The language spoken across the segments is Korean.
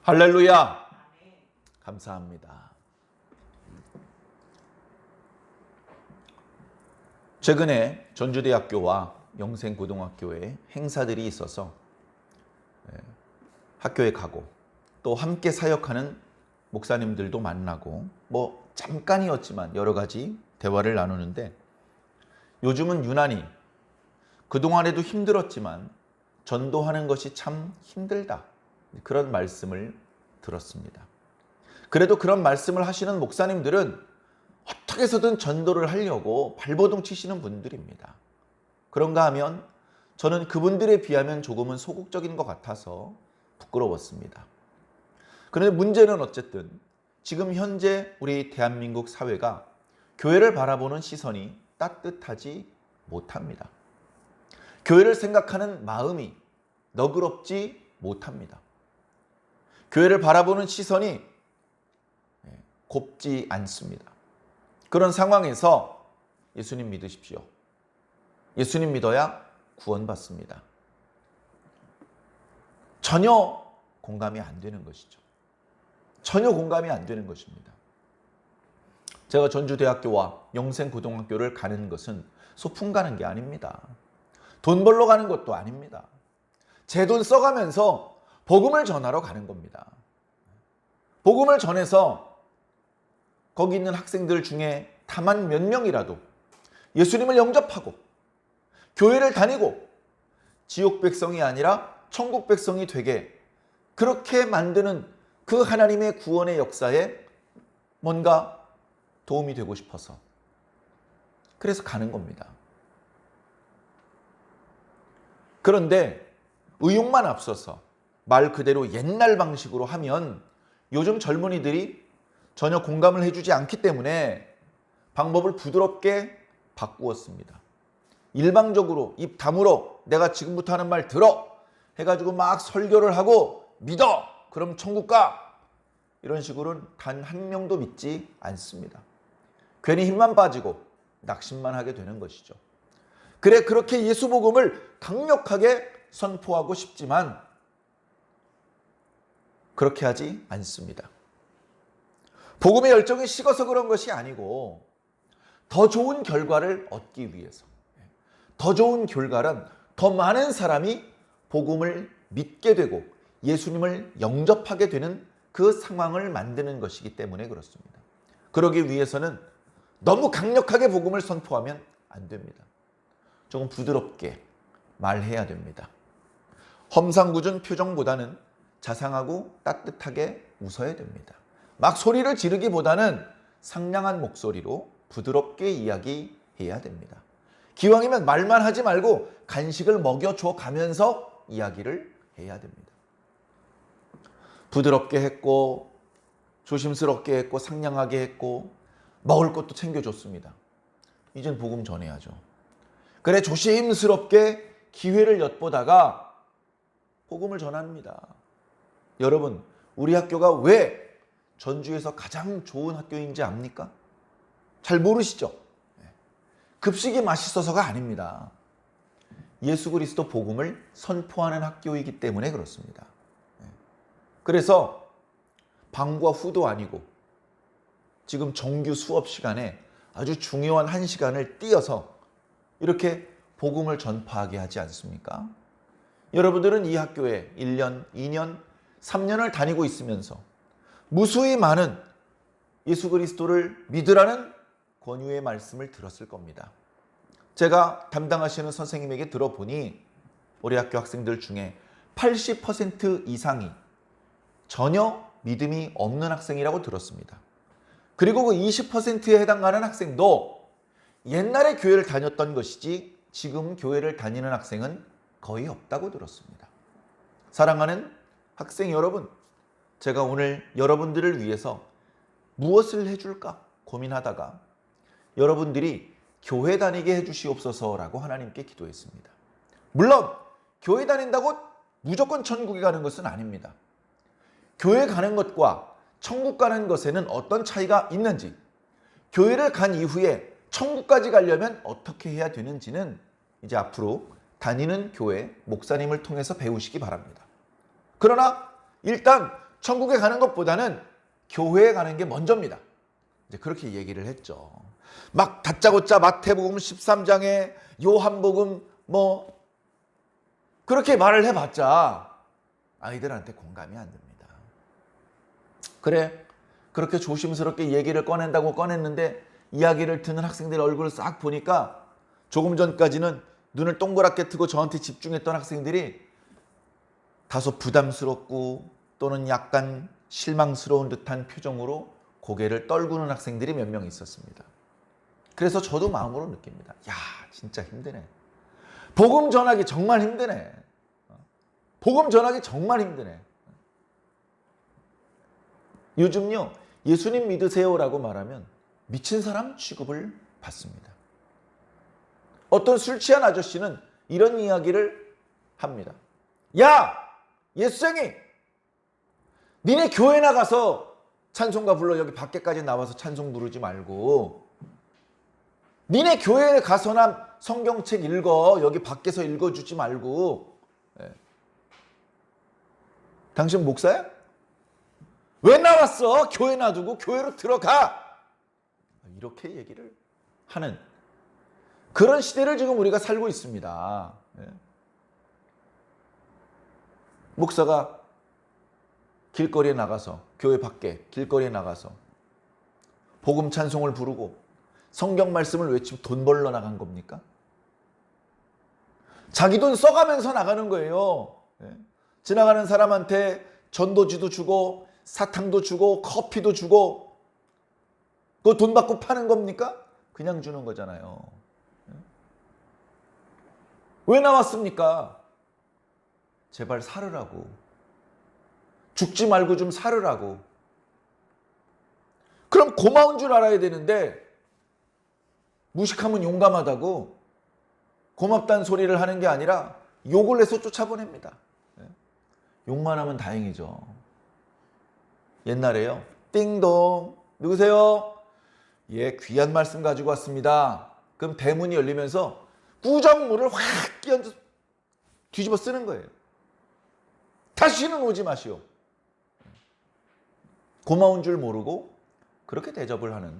할렐루야! 감사합니다. 최근에 전주대학교와 영생고등학교에 행사들이 있어서 학교에 가고 또 함께 사역하는 목사님들도 만나고 잠깐이었지만 여러 가지 대화를 나누는데 요즘은 유난히 그동안에도 힘들었지만 전도하는 것이 참 힘들다. 그런 말씀을 들었습니다. 그래도 그런 말씀을 하시는 목사님들은 어떻게 해서든 전도를 하려고 발버둥 치시는 분들입니다. 그런가 하면 저는 그분들에 비하면 조금은 소극적인 것 같아서 부끄러웠습니다. 그런데 문제는 어쨌든 지금 현재 우리 대한민국 사회가 교회를 바라보는 시선이 따뜻하지 못합니다. 교회를 생각하는 마음이 너그럽지 못합니다. 교회를 바라보는 시선이 곱지 않습니다. 그런 상황에서 예수님 믿으십시오. 예수님 믿어야 구원받습니다. 전혀 공감이 안 되는 것이죠. 전혀 공감이 안 되는 것입니다. 제가 전주대학교와 영생고등학교를 가는 것은 소풍 가는 게 아닙니다. 돈 벌러 가는 것도 아닙니다. 제 돈 써가면서 복음을 전하러 가는 겁니다. 복음을 전해서 거기 있는 학생들 중에 다만 몇 명이라도 예수님을 영접하고 교회를 다니고 지옥 백성이 아니라 천국 백성이 되게 그렇게 만드는 그 하나님의 구원의 역사에 뭔가 도움이 되고 싶어서 그래서 가는 겁니다. 그런데 의욕만 앞서서 말 그대로 옛날 방식으로 하면 요즘 젊은이들이 전혀 공감을 해주지 않기 때문에 방법을 부드럽게 바꾸었습니다. 일방적으로 입 다물어 내가 지금부터 하는 말 들어 해가지고 막 설교를 하고 믿어 그럼 천국 가 이런 식으로는 단 한 명도 믿지 않습니다. 괜히 힘만 빠지고 낙심만 하게 되는 것이죠. 그래 그렇게 예수 복음을 강력하게 선포하고 싶지만 그렇게 하지 않습니다. 복음의 열정이 식어서 그런 것이 아니고 더 좋은 결과를 얻기 위해서 더 좋은 결과는 더 많은 사람이 복음을 믿게 되고 예수님을 영접하게 되는 그 상황을 만드는 것이기 때문에 그렇습니다. 그러기 위해서는 너무 강력하게 복음을 선포하면 안 됩니다. 조금 부드럽게 말해야 됩니다. 험상궂은 표정보다는 자상하고 따뜻하게 웃어야 됩니다. 막 소리를 지르기보다는 상냥한 목소리로 부드럽게 이야기해야 됩니다. 기왕이면 말만 하지 말고 간식을 먹여줘 가면서 이야기를 해야 됩니다. 부드럽게 했고 조심스럽게 했고 상냥하게 했고 먹을 것도 챙겨줬습니다. 이젠 복음 전해야죠. 그래 조심스럽게 기회를 엿보다가 복음을 전합니다. 여러분 우리 학교가 왜 전주에서 가장 좋은 학교인지 압니까? 잘 모르시죠? 급식이 맛있어서가 아닙니다. 예수 그리스도 복음을 선포하는 학교이기 때문에 그렇습니다. 그래서 방과 후도 아니고 지금 정규 수업 시간에 아주 중요한 한 시간을 띄어서 이렇게 복음을 전파하게 하지 않습니까? 여러분들은 이 학교에 1년, 2년, 3년을 다니고 있으면서 무수히 많은 예수 그리스도를 믿으라는 권유의 말씀을 들었을 겁니다. 제가 담당하시는 선생님에게 들어보니 우리 학교 학생들 중에 80% 이상이 전혀 믿음이 없는 학생이라고 들었습니다. 그리고 그 20%에 해당하는 학생도 옛날에 교회를 다녔던 것이지 지금 교회를 다니는 학생은 거의 없다고 들었습니다. 사랑하는 학생 여러분, 제가 오늘 여러분들을 위해서 무엇을 해줄까 고민하다가 여러분들이 교회 다니게 해주시옵소서라고 하나님께 기도했습니다. 물론 교회 다닌다고 무조건 천국에 가는 것은 아닙니다. 교회 가는 것과 천국 가는 것에는 어떤 차이가 있는지, 교회를 간 이후에 천국까지 가려면 어떻게 해야 되는지는 이제 앞으로 다니는 교회 목사님을 통해서 배우시기 바랍니다. 그러나 일단 천국에 가는 것보다는 교회에 가는 게 먼저입니다. 이제 그렇게 얘기를 했죠. 막 다짜고짜 마태복음 13장에 요한복음 뭐 그렇게 말을 해봤자 아이들한테 공감이 안 됩니다. 그래, 그렇게 조심스럽게 얘기를 꺼낸다고 꺼냈는데 이야기를 듣는 학생들 얼굴을 싹 보니까 조금 전까지는 눈을 동그랗게 뜨고 저한테 집중했던 학생들이 다소 부담스럽고 또는 약간 실망스러운 듯한 표정으로 고개를 떨구는 학생들이 몇 명 있었습니다. 그래서 저도 마음으로 느낍니다. 야, 진짜 힘드네. 복음 전하기 정말 힘드네. 복음 전하기 정말 힘드네. 요즘요, 예수님 믿으세요라고 말하면 미친 사람 취급을 받습니다. 어떤 술 취한 아저씨는 이런 이야기를 합니다. 야, 예수쟁이! 니네 교회 나가서 찬송가 불러 여기 밖에까지 나와서 찬송 부르지 말고 니네 교회에 가서나 성경책 읽어. 여기 밖에서 읽어주지 말고. 당신 목사야? 왜 나왔어? 교회 놔두고 교회로 들어가. 이렇게 얘기를 하는 그런 시대를 지금 우리가 살고 있습니다. 목사가 길거리에 나가서, 교회 밖에 길거리에 나가서 복음 찬송을 부르고 성경 말씀을 외치고 돈 벌러 나간 겁니까? 자기 돈 써가면서 나가는 거예요. 지나가는 사람한테 전도지도 주고 사탕도 주고 커피도 주고 그거 돈 받고 파는 겁니까? 그냥 주는 거잖아요. 왜 나왔습니까? 제발 살으라고. 죽지 말고 좀 살으라고. 그럼 고마운 줄 알아야 되는데 무식하면 용감하다고 고맙다는 소리를 하는 게 아니라 욕을 해서 쫓아보냅니다. 욕만 하면 다행이죠. 옛날에요. 띵동. 누구세요? 예, 귀한 말씀 가지고 왔습니다. 그럼 대문이 열리면서 구정물을 확 끼얹어 뒤집어 쓰는 거예요. 다시는 오지 마시오. 고마운 줄 모르고 그렇게 대접을 하는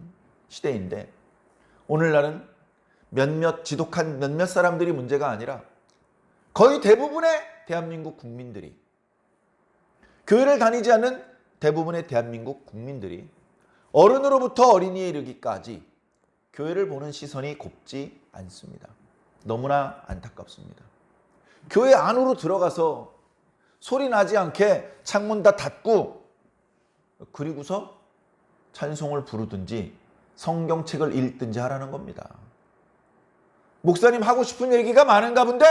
시대인데 오늘날은 몇몇 지독한 몇몇 사람들이 문제가 아니라 거의 대부분의 대한민국 국민들이 교회를 다니지 않는 대부분의 대한민국 국민들이 어른으로부터 어린이에 이르기까지 교회를 보는 시선이 곱지 않습니다. 너무나 안타깝습니다. 교회 안으로 들어가서 소리 나지 않게 창문 다 닫고 그리고서 찬송을 부르든지 성경책을 읽든지 하라는 겁니다. 목사님 하고 싶은 얘기가 많은가 본데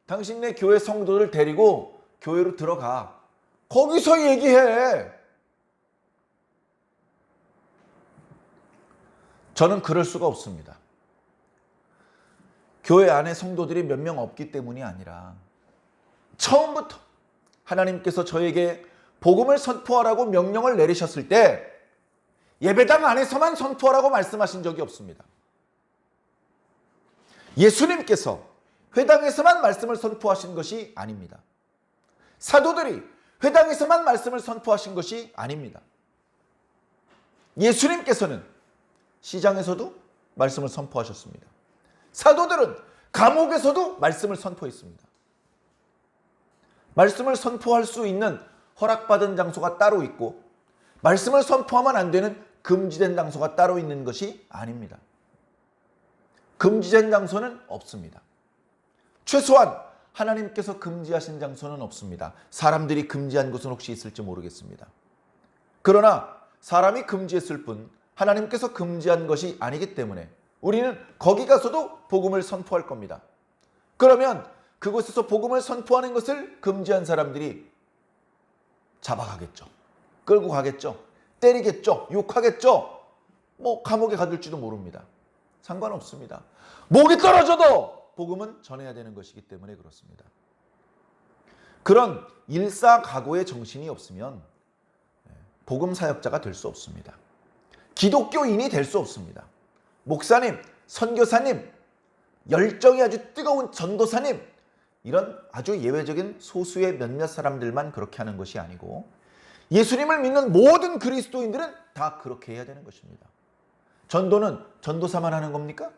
당신네 교회 성도들 데리고 교회로 들어가. 거기서 얘기해. 저는 그럴 수가 없습니다. 교회 안에 성도들이 몇 명 없기 때문이 아니라 처음부터 하나님께서 저에게 복음을 선포하라고 명령을 내리셨을 때 예배당 안에서만 선포하라고 말씀하신 적이 없습니다. 예수님께서 회당에서만 말씀을 선포하신 것이 아닙니다. 사도들이 회당에서만 말씀을 선포하신 것이 아닙니다. 예수님께서는 시장에서도 말씀을 선포하셨습니다. 사도들은 감옥에서도 말씀을 선포했습니다. 말씀을 선포할 수 있는 허락받은 장소가 따로 있고 말씀을 선포하면 안 되는 금지된 장소가 따로 있는 것이 아닙니다. 금지된 장소는 없습니다. 최소한 하나님께서 금지하신 장소는 없습니다. 사람들이 금지한 곳은 혹시 있을지 모르겠습니다. 그러나 사람이 금지했을 뿐 하나님께서 금지한 것이 아니기 때문에 우리는 거기 가서도 복음을 선포할 겁니다. 그러면 그곳에서 복음을 선포하는 것을 금지한 사람들이 잡아가겠죠. 끌고 가겠죠. 때리겠죠. 욕하겠죠. 뭐 감옥에 가둘지도 모릅니다. 상관없습니다. 목이 떨어져도 복음은 전해야 되는 것이기 때문에 그렇습니다. 그런 일사각오의 정신이 없으면 복음 사역자가 될 수 없습니다. 기독교인이 될 수 없습니다. 목사님, 선교사님, 열정이 아주 뜨거운 전도사님, 이런 아주 예외적인 소수의 몇몇 사람들만 그렇게 하는 것이 아니고 예수님을 믿는 모든 그리스도인들은 다 그렇게 해야 되는 것입니다. 전도는 전도사만 하는 겁니까?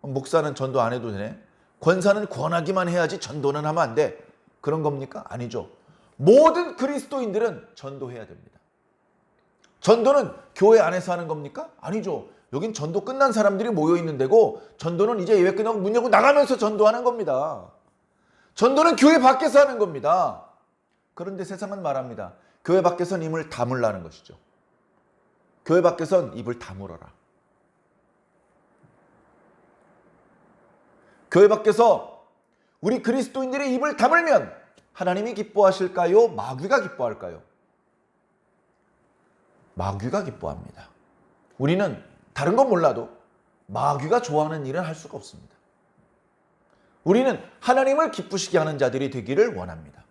목사는 전도 안 해도 되네. 권사는 권하기만 해야지 전도는 하면 안 돼. 그런 겁니까? 아니죠. 모든 그리스도인들은 전도해야 됩니다. 전도는 교회 안에서 하는 겁니까? 아니죠. 여긴 전도 끝난 사람들이 모여있는 데고 전도는 이제 예배 끝나고 문 열고 나가면서 전도하는 겁니다. 전도는 교회 밖에서 하는 겁니다. 그런데 세상은 말합니다. 교회 밖에선 입을 다물라는 것이죠. 교회 밖에선 입을 다물어라. 교회 밖에서 우리 그리스도인들의 입을 다물면 하나님이 기뻐하실까요? 마귀가 기뻐할까요? 마귀가 기뻐합니다. 우리는 다른 건 몰라도 마귀가 좋아하는 일은 할 수가 없습니다. 우리는 하나님을 기쁘시게 하는 자들이 되기를 원합니다.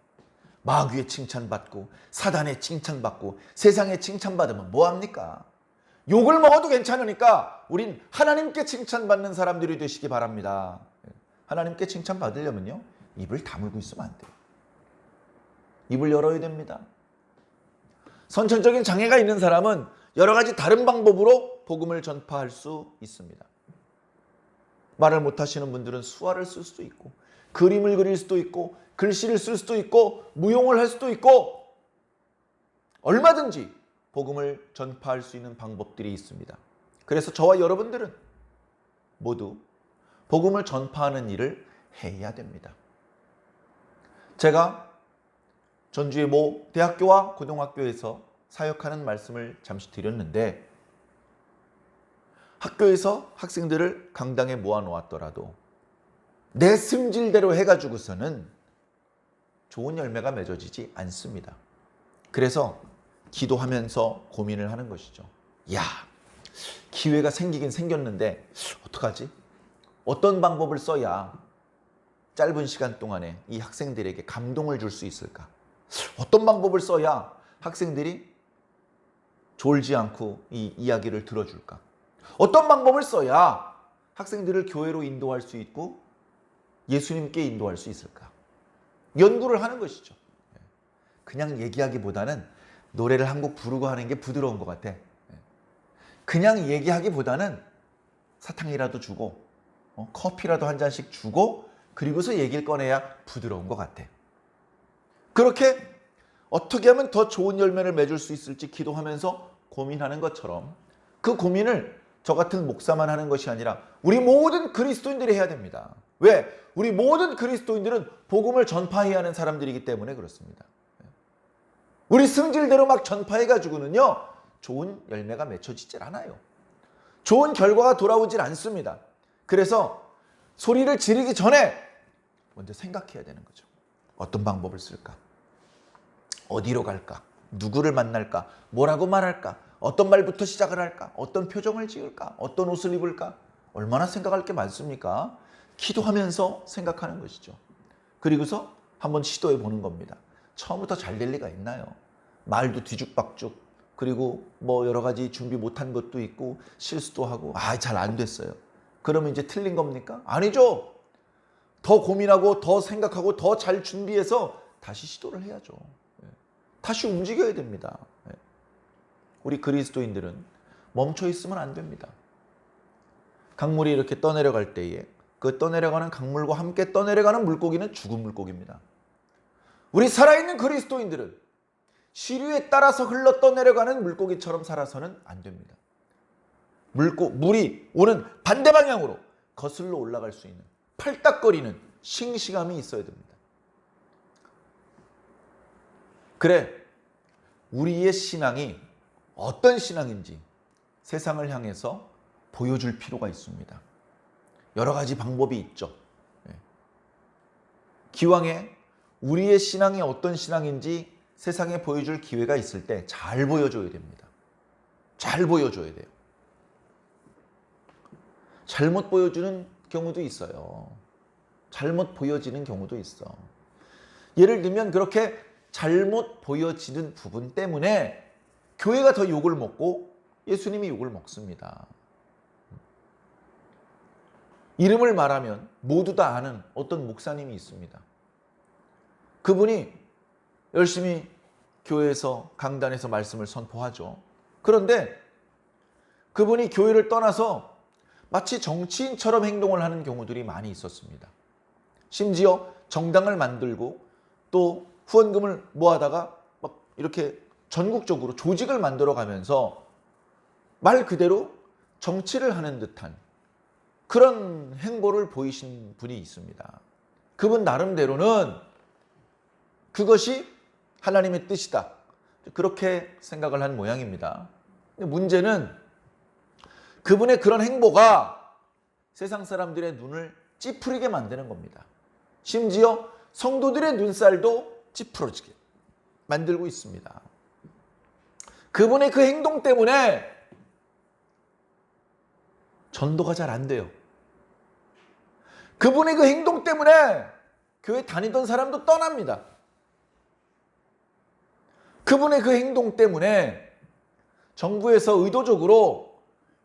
마귀의 칭찬받고 사단의 칭찬받고 세상의 칭찬받으면 뭐합니까? 욕을 먹어도 괜찮으니까 우린 하나님께 칭찬받는 사람들이 되시기 바랍니다. 하나님께 칭찬받으려면요, 입을 다물고 있으면 안 돼요. 입을 열어야 됩니다. 선천적인 장애가 있는 사람은 여러 가지 다른 방법으로 복음을 전파할 수 있습니다. 말을 못하시는 분들은 수화를 쓸 수도 있고 그림을 그릴 수도 있고 글씨를 쓸 수도 있고 무용을 할 수도 있고 얼마든지 복음을 전파할 수 있는 방법들이 있습니다. 그래서 저와 여러분들은 모두 복음을 전파하는 일을 해야 됩니다. 제가 전주의 모 대학교와 고등학교에서 사역하는 말씀을 잠시 드렸는데 학교에서 학생들을 강당에 모아놓았더라도 내 승질대로 해가지고서는 좋은 열매가 맺어지지 않습니다. 그래서 기도하면서 고민을 하는 것이죠. 야, 기회가 생기긴 생겼는데 어떡하지? 어떤 방법을 써야 짧은 시간 동안에 이 학생들에게 감동을 줄 수 있을까? 어떤 방법을 써야 학생들이 졸지 않고 이 이야기를 들어줄까? 어떤 방법을 써야 학생들을 교회로 인도할 수 있고 예수님께 인도할 수 있을까? 연구를 하는 것이죠. 그냥 얘기하기보다는 노래를 한 곡 부르고 하는 게 부드러운 것 같아. 그냥 얘기하기보다는 사탕이라도 주고 커피라도 한 잔씩 주고 그리고서 얘기를 꺼내야 부드러운 것 같아. 그렇게 어떻게 하면 더 좋은 열매를 맺을 수 있을지 기도하면서 고민하는 것처럼 그 고민을 저 같은 목사만 하는 것이 아니라 우리 모든 그리스도인들이 해야 됩니다. 왜? 우리 모든 그리스도인들은 복음을 전파해야 하는 사람들이기 때문에 그렇습니다. 우리 승질대로 막 전파해가지고는요, 좋은 열매가 맺혀지질 않아요. 좋은 결과가 돌아오질 않습니다. 그래서 소리를 지르기 전에 먼저 생각해야 되는 거죠. 어떤 방법을 쓸까? 어디로 갈까? 누구를 만날까? 뭐라고 말할까? 어떤 말부터 시작을 할까? 어떤 표정을 지을까? 어떤 옷을 입을까? 얼마나 생각할 게 많습니까? 기도하면서 생각하는 것이죠. 그리고서 한번 시도해 보는 겁니다. 처음부터 잘 될 리가 있나요? 말도 뒤죽박죽, 그리고 뭐 여러 가지 준비 못한 것도 있고 실수도 하고 잘 안 됐어요. 그러면 이제 틀린 겁니까? 아니죠. 더 고민하고 더 생각하고 더 잘 준비해서 다시 시도를 해야죠. 다시 움직여야 됩니다. 우리 그리스도인들은 멈춰 있으면 안 됩니다. 강물이 이렇게 떠내려갈 때에 그 떠내려가는 강물과 함께 떠내려가는 물고기는 죽은 물고기입니다. 우리 살아있는 그리스도인들은 시류에 따라서 흘러 떠내려가는 물고기처럼 살아서는 안 됩니다. 물이 오는 반대 방향으로 거슬러 올라갈 수 있는 팔딱거리는 싱싱함이 있어야 됩니다. 그래, 우리의 신앙이 어떤 신앙인지 세상을 향해서 보여줄 필요가 있습니다. 여러 가지 방법이 있죠. 기왕에 우리의 신앙이 어떤 신앙인지 세상에 보여줄 기회가 있을 때 잘 보여줘야 됩니다. 잘 보여줘야 돼요. 잘못 보여주는 경우도 있어요. 잘못 보여지는 경우도 있어. 예를 들면 그렇게 잘못 보여지는 부분 때문에 교회가 더 욕을 먹고 예수님이 욕을 먹습니다. 이름을 말하면 모두 다 아는 어떤 목사님이 있습니다. 그분이 열심히 교회에서 강단에서 말씀을 선포하죠. 그런데 그분이 교회를 떠나서 마치 정치인처럼 행동을 하는 경우들이 많이 있었습니다. 심지어 정당을 만들고 또 후원금을 모아다가 막 이렇게 전국적으로 조직을 만들어 가면서 말 그대로 정치를 하는 듯한 그런 행보를 보이신 분이 있습니다. 그분 나름대로는 그것이 하나님의 뜻이다, 그렇게 생각을 한 모양입니다. 근데 문제는 그분의 그런 행보가 세상 사람들의 눈을 찌푸리게 만드는 겁니다. 심지어 성도들의 눈살도 찌푸러지게 만들고 있습니다. 그분의 그 행동 때문에 전도가 잘 안 돼요. 그분의 그 행동 때문에 교회 다니던 사람도 떠납니다. 그분의 그 행동 때문에 정부에서 의도적으로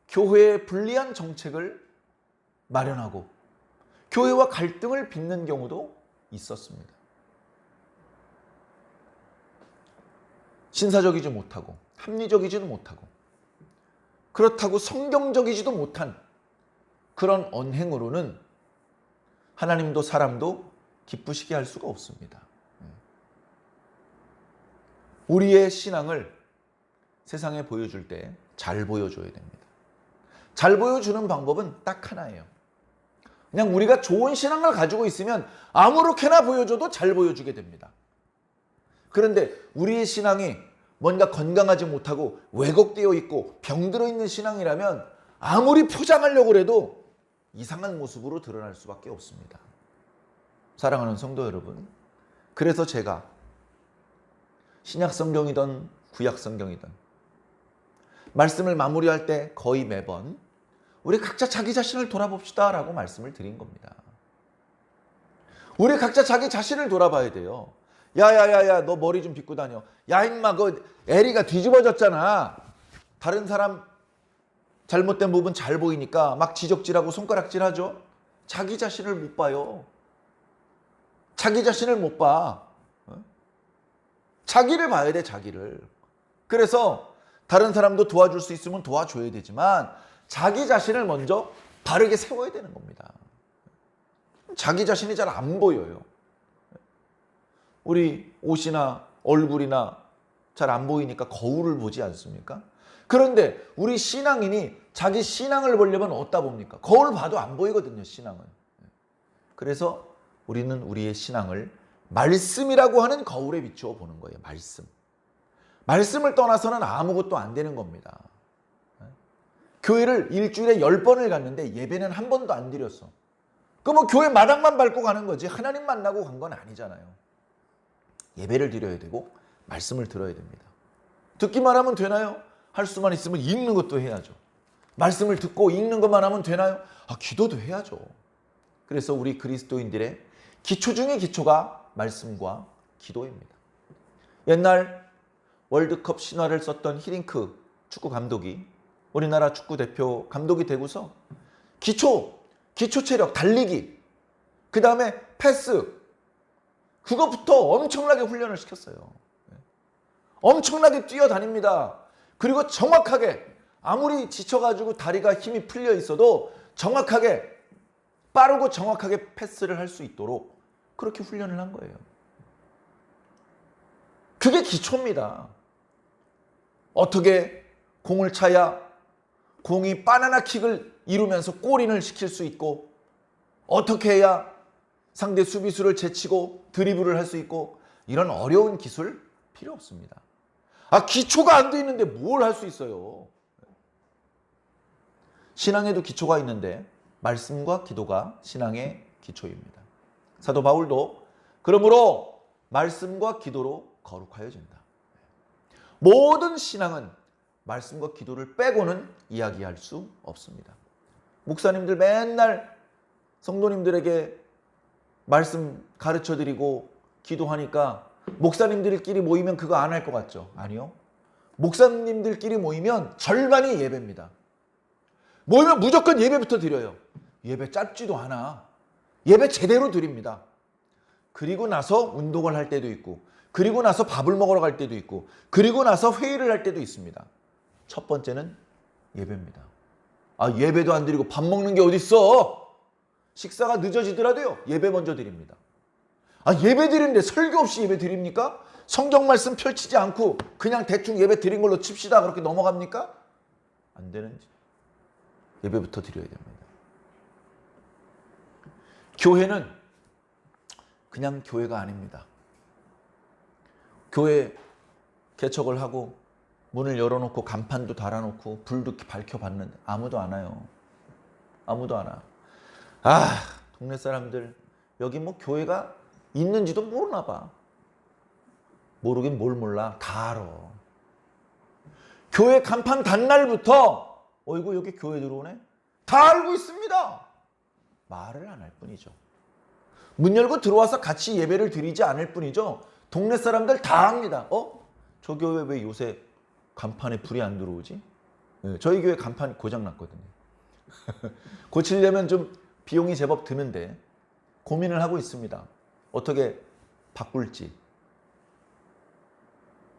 교회에 불리한 정책을 마련하고 교회와 갈등을 빚는 경우도 있었습니다. 신사적이지 못하고 합리적이지도 못하고 그렇다고 성경적이지도 못한 그런 언행으로는 하나님도 사람도 기쁘시게 할 수가 없습니다. 우리의 신앙을 세상에 보여줄 때 잘 보여줘야 됩니다. 잘 보여주는 방법은 딱 하나예요. 그냥 우리가 좋은 신앙을 가지고 있으면 아무렇게나 보여줘도 잘 보여주게 됩니다. 그런데 우리의 신앙이 뭔가 건강하지 못하고 왜곡되어 있고 병들어 있는 신앙이라면 아무리 포장하려고 해도 이상한 모습으로 드러날 수밖에 없습니다. 사랑하는 성도 여러분, 그래서 제가 신약 성경이든 구약 성경이든 말씀을 마무리할 때 거의 매번 우리 각자 자기 자신을 돌아봅시다 라고 말씀을 드린 겁니다. 우리 각자 자기 자신을 돌아봐야 돼요. 야야야야, 너 머리 좀 빗고 다녀. 야 임마, 그 에리가 뒤집어졌잖아. 다른 사람 잘못된 부분 잘 보이니까 막 지적질하고 손가락질하죠. 자기 자신을 못 봐요. 자기 자신을 못 봐. 자기를 봐야 돼, 자기를. 그래서 다른 사람도 도와줄 수 있으면 도와줘야 되지만 자기 자신을 먼저 바르게 세워야 되는 겁니다. 자기 자신이 잘 안 보여요. 우리 옷이나 얼굴이나 잘 안 보이니까 거울을 보지 않습니까? 그런데 우리 신앙인이 자기 신앙을 보려면 어디다 봅니까? 거울 봐도 안 보이거든요, 신앙은. 그래서 우리는 우리의 신앙을 말씀이라고 하는 거울에 비추어 보는 거예요. 말씀. 말씀을 떠나서는 아무것도 안 되는 겁니다. 교회를 일주일에 10번을 갔는데 예배는 한 번도 안 드렸어. 그럼 교회 마당만 밟고 가는 거지 하나님 만나고 간 건 아니잖아요. 예배를 드려야 되고 말씀을 들어야 됩니다. 듣기만 하면 되나요? 할 수만 있으면 읽는 것도 해야죠. 말씀을 듣고 읽는 것만 하면 되나요? 기도도 해야죠. 그래서 우리 그리스도인들의 기초 중의 기초가 말씀과 기도입니다. 옛날 월드컵 신화를 썼던 히딩크 축구 감독이 우리나라 축구 대표 감독이 되고서 기초 체력, 달리기, 그 다음에 패스, 그것부터 엄청나게 훈련을 시켰어요. 엄청나게 뛰어다닙니다. 그리고 정확하게, 아무리 지쳐가지고 다리가 힘이 풀려 있어도 정확하게, 빠르고 정확하게 패스를 할 수 있도록 그렇게 훈련을 한 거예요. 그게 기초입니다. 어떻게 공을 차야 공이 바나나 킥을 이루면서 골인을 시킬 수 있고, 어떻게 해야 상대 수비수를 제치고 드리블을 할 수 있고, 이런 어려운 기술 필요 없습니다. 기초가 안 돼 있는데 뭘 할 수 있어요? 신앙에도 기초가 있는데 말씀과 기도가 신앙의 기초입니다. 사도 바울도 그러므로 말씀과 기도로 거룩하여진다. 모든 신앙은 말씀과 기도를 빼고는 이야기할 수 없습니다. 목사님들 맨날 성도님들에게 말씀 가르쳐드리고 기도하니까 목사님들끼리 모이면 그거 안 할 것 같죠? 아니요. 목사님들끼리 모이면 절반이 예배입니다. 모이면 무조건 예배부터 드려요. 예배 짧지도 않아. 예배 제대로 드립니다. 그리고 나서 운동을 할 때도 있고, 그리고 나서 밥을 먹으러 갈 때도 있고, 그리고 나서 회의를 할 때도 있습니다. 첫 번째는 예배입니다. 아, 예배도 안 드리고 밥 먹는 게 어딨어? 식사가 늦어지더라도요, 예배 먼저 드립니다. 아, 예배 드리는데 설교 없이 예배 드립니까? 성경 말씀 펼치지 않고 그냥 대충 예배 드린 걸로 칩시다. 그렇게 넘어갑니까? 안 되는 예배부터 드려야 됩니다. 교회는 그냥 교회가 아닙니다. 교회 개척을 하고 문을 열어놓고 간판도 달아놓고 불도 밝혀봤는데 아무도 안 와요. 아무도 안 와. 아, 동네 사람들 여기 뭐 교회가 있는지도 모르나 봐. 모르긴 뭘 몰라. 다 알아. 교회 간판 단 날부터 어이구 여기 교회 들어오네? 다 알고 있습니다. 말을 안 할 뿐이죠. 문 열고 들어와서 같이 예배를 드리지 않을 뿐이죠. 동네 사람들 다 압니다. 저 교회 왜 요새 간판에 불이 안 들어오지? 네, 저희 교회 간판이 고장났거든요. 고치려면 좀 비용이 제법 드는데 고민을 하고 있습니다. 어떻게 바꿀지.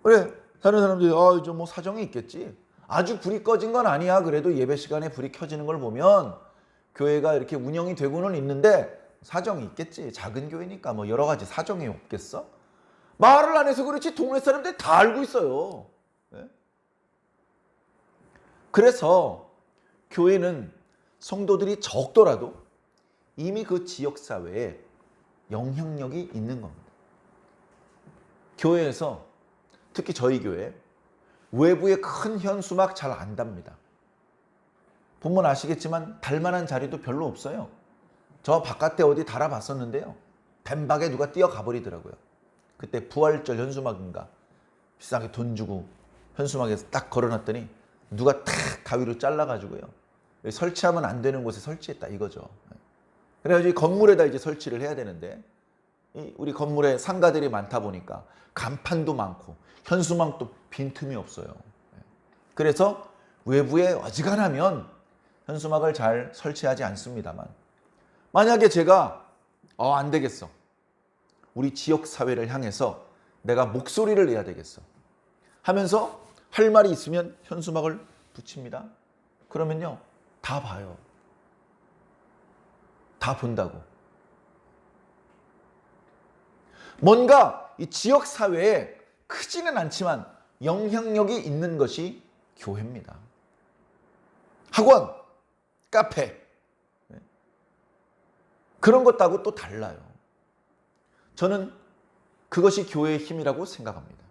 그래, 다른 사람들이 이제 뭐 사정이 있겠지. 아주 불이 꺼진 건 아니야. 그래도 예배 시간에 불이 켜지는 걸 보면 교회가 이렇게 운영이 되고는 있는데 사정이 있겠지. 작은 교회니까 뭐 여러 가지 사정이 없겠어? 말을 안 해서 그렇지 동네 사람들이 다 알고 있어요. 네? 그래서 교회는 성도들이 적더라도 이미 그 지역사회에 영향력이 있는 겁니다. 교회에서 특히 저희 교회 외부에 큰 현수막 잘 안 답니다. 보면 아시겠지만 달만한 자리도 별로 없어요. 저 바깥에 어디 달아봤었는데요. 뱀박에 누가 뛰어가 버리더라고요. 그때 부활절 현수막인가 비싸게 돈 주고 현수막에서 딱 걸어놨더니 누가 탁 가위로 잘라가지고요. 설치하면 안 되는 곳에 설치했다 이거죠. 그래가지고 건물에다 이제 설치를 해야 되는데 우리 건물에 상가들이 많다 보니까 간판도 많고 현수막도 빈틈이 없어요. 그래서 외부에 어지간하면 현수막을 잘 설치하지 않습니다만 만약에 제가 안 되겠어. 우리 지역 사회를 향해서 내가 목소리를 내야 되겠어. 하면서 할 말이 있으면 현수막을 붙입니다. 그러면요. 다 봐요. 다 본다고. 뭔가 이 지역 사회에 크지는 않지만 영향력이 있는 것이 교회입니다. 학원, 카페 그런 것하고 또 달라요. 저는 그것이 교회의 힘이라고 생각합니다.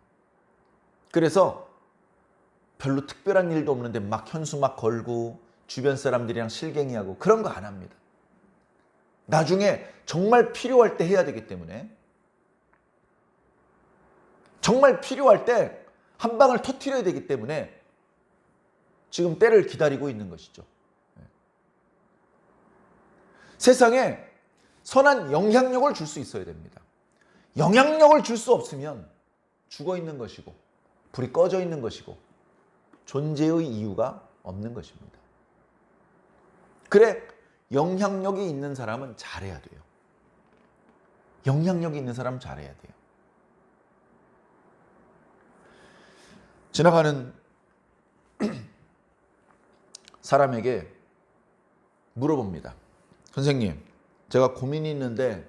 그래서 별로 특별한 일도 없는데 막 현수막 걸고 주변 사람들이랑 실갱이하고 그런 거 안 합니다. 나중에 정말 필요할 때 해야 되기 때문에 정말 필요할 때 한 방을 터뜨려야 되기 때문에 지금 때를 기다리고 있는 것이죠. 세상에 선한 영향력을 줄 수 있어야 됩니다. 영향력을 줄 수 없으면 죽어 있는 것이고 불이 꺼져 있는 것이고 존재의 이유가 없는 것입니다. 그래, 영향력이 있는 사람은 잘해야 돼요. 영향력이 있는 사람은 잘해야 돼요. 지나가는 사람에게 물어봅니다. 선생님, 제가 고민이 있는데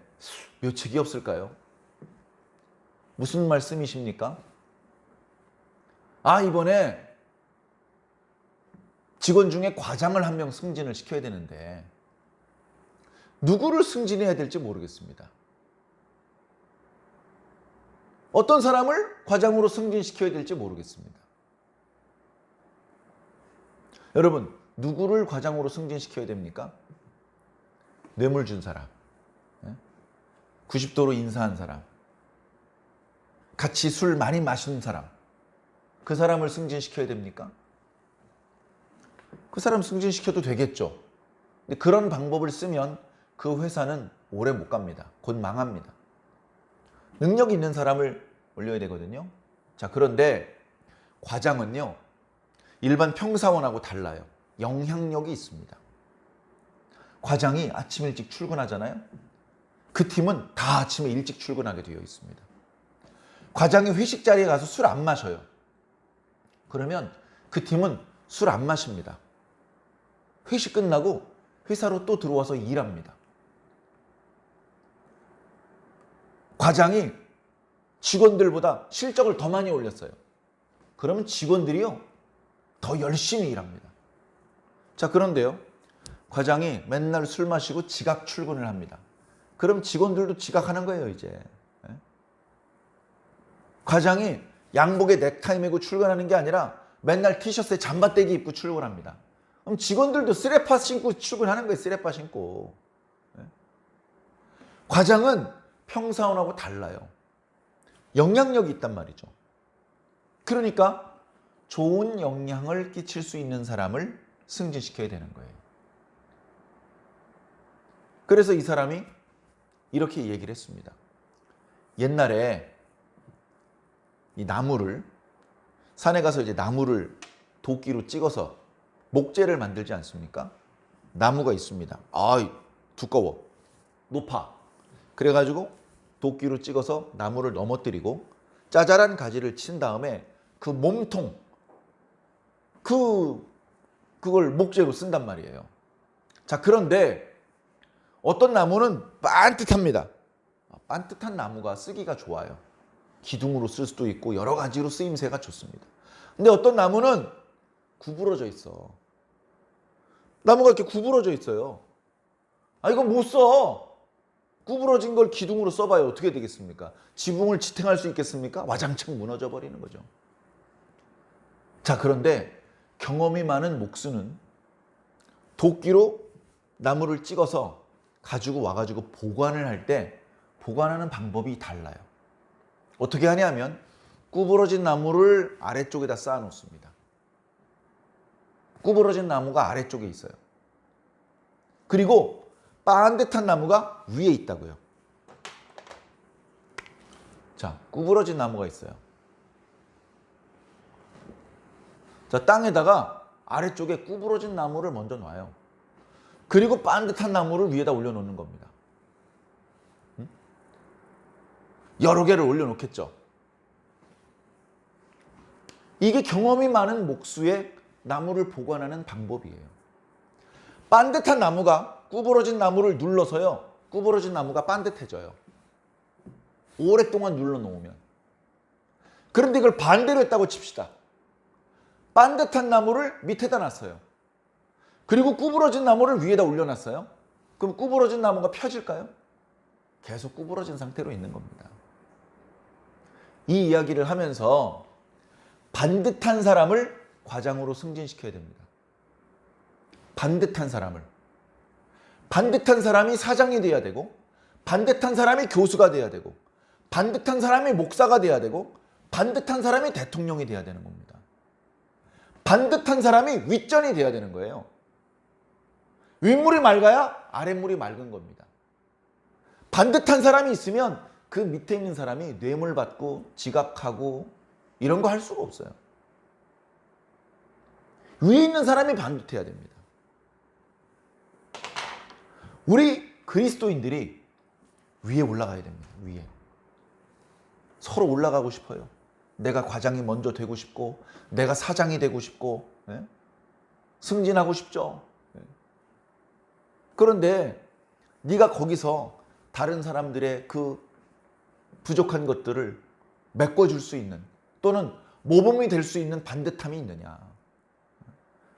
묘책이 없을까요? 무슨 말씀이십니까? 이번에 직원 중에 과장을 한 명 승진을 시켜야 되는데 누구를 승진해야 될지 모르겠습니다. 어떤 사람을 과장으로 승진시켜야 될지 모르겠습니다. 여러분, 누구를 과장으로 승진시켜야 됩니까? 뇌물 준 사람, 90도로 인사한 사람, 같이 술 많이 마신 사람, 그 사람을 승진시켜야 됩니까? 그 사람 승진시켜도 되겠죠. 근데 그런 방법을 쓰면 그 회사는 오래 못 갑니다. 곧 망합니다. 능력 있는 사람을 올려야 되거든요. 자, 그런데 과장은요, 일반 평사원하고 달라요. 영향력이 있습니다. 과장이 아침 일찍 출근하잖아요. 그 팀은 다 아침에 일찍 출근하게 되어 있습니다. 과장이 회식 자리에 가서 술 안 마셔요. 그러면 그 팀은 술 안 마십니다. 회식 끝나고 회사로 또 들어와서 일합니다. 과장이 직원들보다 실적을 더 많이 올렸어요. 그러면 직원들이요, 더 열심히 일합니다. 자, 그런데요, 과장이 맨날 술 마시고 지각 출근을 합니다. 그럼 직원들도 지각하는 거예요, 이제. 과장이 양복에 넥타이 메고 출근하는 게 아니라 맨날 티셔츠에 잠바떼기 입고 출근합니다. 그럼 직원들도 쓰레빠 신고 출근하는 거예요, 쓰레빠 신고. 과장은 평사원하고 달라요. 영향력이 있단 말이죠. 그러니까 좋은 영향을 끼칠 수 있는 사람을 승진시켜야 되는 거예요. 그래서 이 사람이 이렇게 얘기를 했습니다. 옛날에 이 나무를, 산에 가서 이제 나무를 도끼로 찍어서 목재를 만들지 않습니까? 나무가 있습니다. 아, 두꺼워, 높아. 그래가지고 도끼로 찍어서 나무를 넘어뜨리고 짜잘한 가지를 친 다음에 그 몸통, 그걸 목재로 쓴단 말이에요. 자, 그런데 어떤 나무는 반듯합니다. 반듯한 나무가 쓰기가 좋아요. 기둥으로 쓸 수도 있고 여러 가지로 쓰임새가 좋습니다. 근데 어떤 나무는 구부러져 있어. 나무가 이렇게 구부러져 있어요. 아, 이거 못 써. 구부러진 걸 기둥으로 써봐요. 어떻게 되겠습니까? 지붕을 지탱할 수 있겠습니까? 와장창 무너져 버리는 거죠. 자, 그런데 경험이 많은 목수는 도끼로 나무를 찍어서 가지고 와가지고 보관을 할 때 보관하는 방법이 달라요. 어떻게 하냐면 구부러진 나무를 아래쪽에다 쌓아 놓습니다. 구부러진 나무가 아래쪽에 있어요. 그리고 반듯한 나무가 위에 있다고요. 자, 구부러진 나무가 있어요. 자, 땅에다가 아래쪽에 구부러진 나무를 먼저 놔요. 그리고 반듯한 나무를 위에다 올려놓는 겁니다. 여러 개를 올려놓겠죠. 이게 경험이 많은 목수의 나무를 보관하는 방법이에요. 반듯한 나무가 구부러진 나무를 눌러서요, 구부러진 나무가 반듯해져요. 오랫동안 눌러놓으면. 그런데 이걸 반대로 했다고 칩시다. 반듯한 나무를 밑에다 놨어요. 그리고 구부러진 나무를 위에다 올려놨어요. 그럼 구부러진 나무가 펴질까요? 계속 구부러진 상태로 있는 겁니다. 이 이야기를 하면서 반듯한 사람을 과장으로 승진시켜야 됩니다. 반듯한 사람을. 반듯한 사람이 사장이 돼야 되고, 반듯한 사람이 교수가 돼야 되고, 반듯한 사람이 목사가 돼야 되고, 반듯한 사람이 대통령이 돼야 되는 겁니다. 반듯한 사람이 윗전이 돼야 되는 거예요. 윗물이 맑아야 아랫물이 맑은 겁니다. 반듯한 사람이 있으면 그 밑에 있는 사람이 뇌물 받고 지각하고 이런 거 할 수가 없어요. 위에 있는 사람이 반듯해야 됩니다. 우리 그리스도인들이 위에 올라가야 됩니다. 위에. 서로 올라가고 싶어요. 내가 과장이 먼저 되고 싶고, 내가 사장이 되고 싶고, 승진하고 싶죠. 그런데 네가 거기서 다른 사람들의 그 부족한 것들을 메꿔줄 수 있는, 또는 모범이 될 수 있는 반듯함이 있느냐.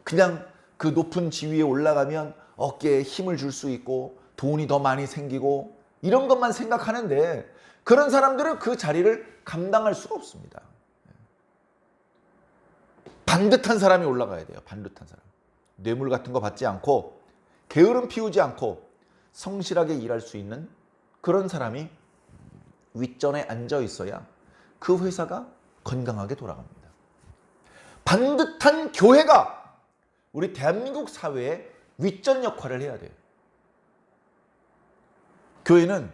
그냥 그 높은 지위에 올라가면 어깨에 힘을 줄 수 있고 돈이 더 많이 생기고 이런 것만 생각하는데, 그런 사람들은 그 자리를 감당할 수가 없습니다. 반듯한 사람이 올라가야 돼요. 반듯한 사람. 뇌물 같은 거 받지 않고 게으름 피우지 않고 성실하게 일할 수 있는 그런 사람이 윗전에 앉아 있어야 그 회사가 건강하게 돌아갑니다. 반듯한 교회가 우리 대한민국 사회의 윗전 역할을 해야 돼요. 교회는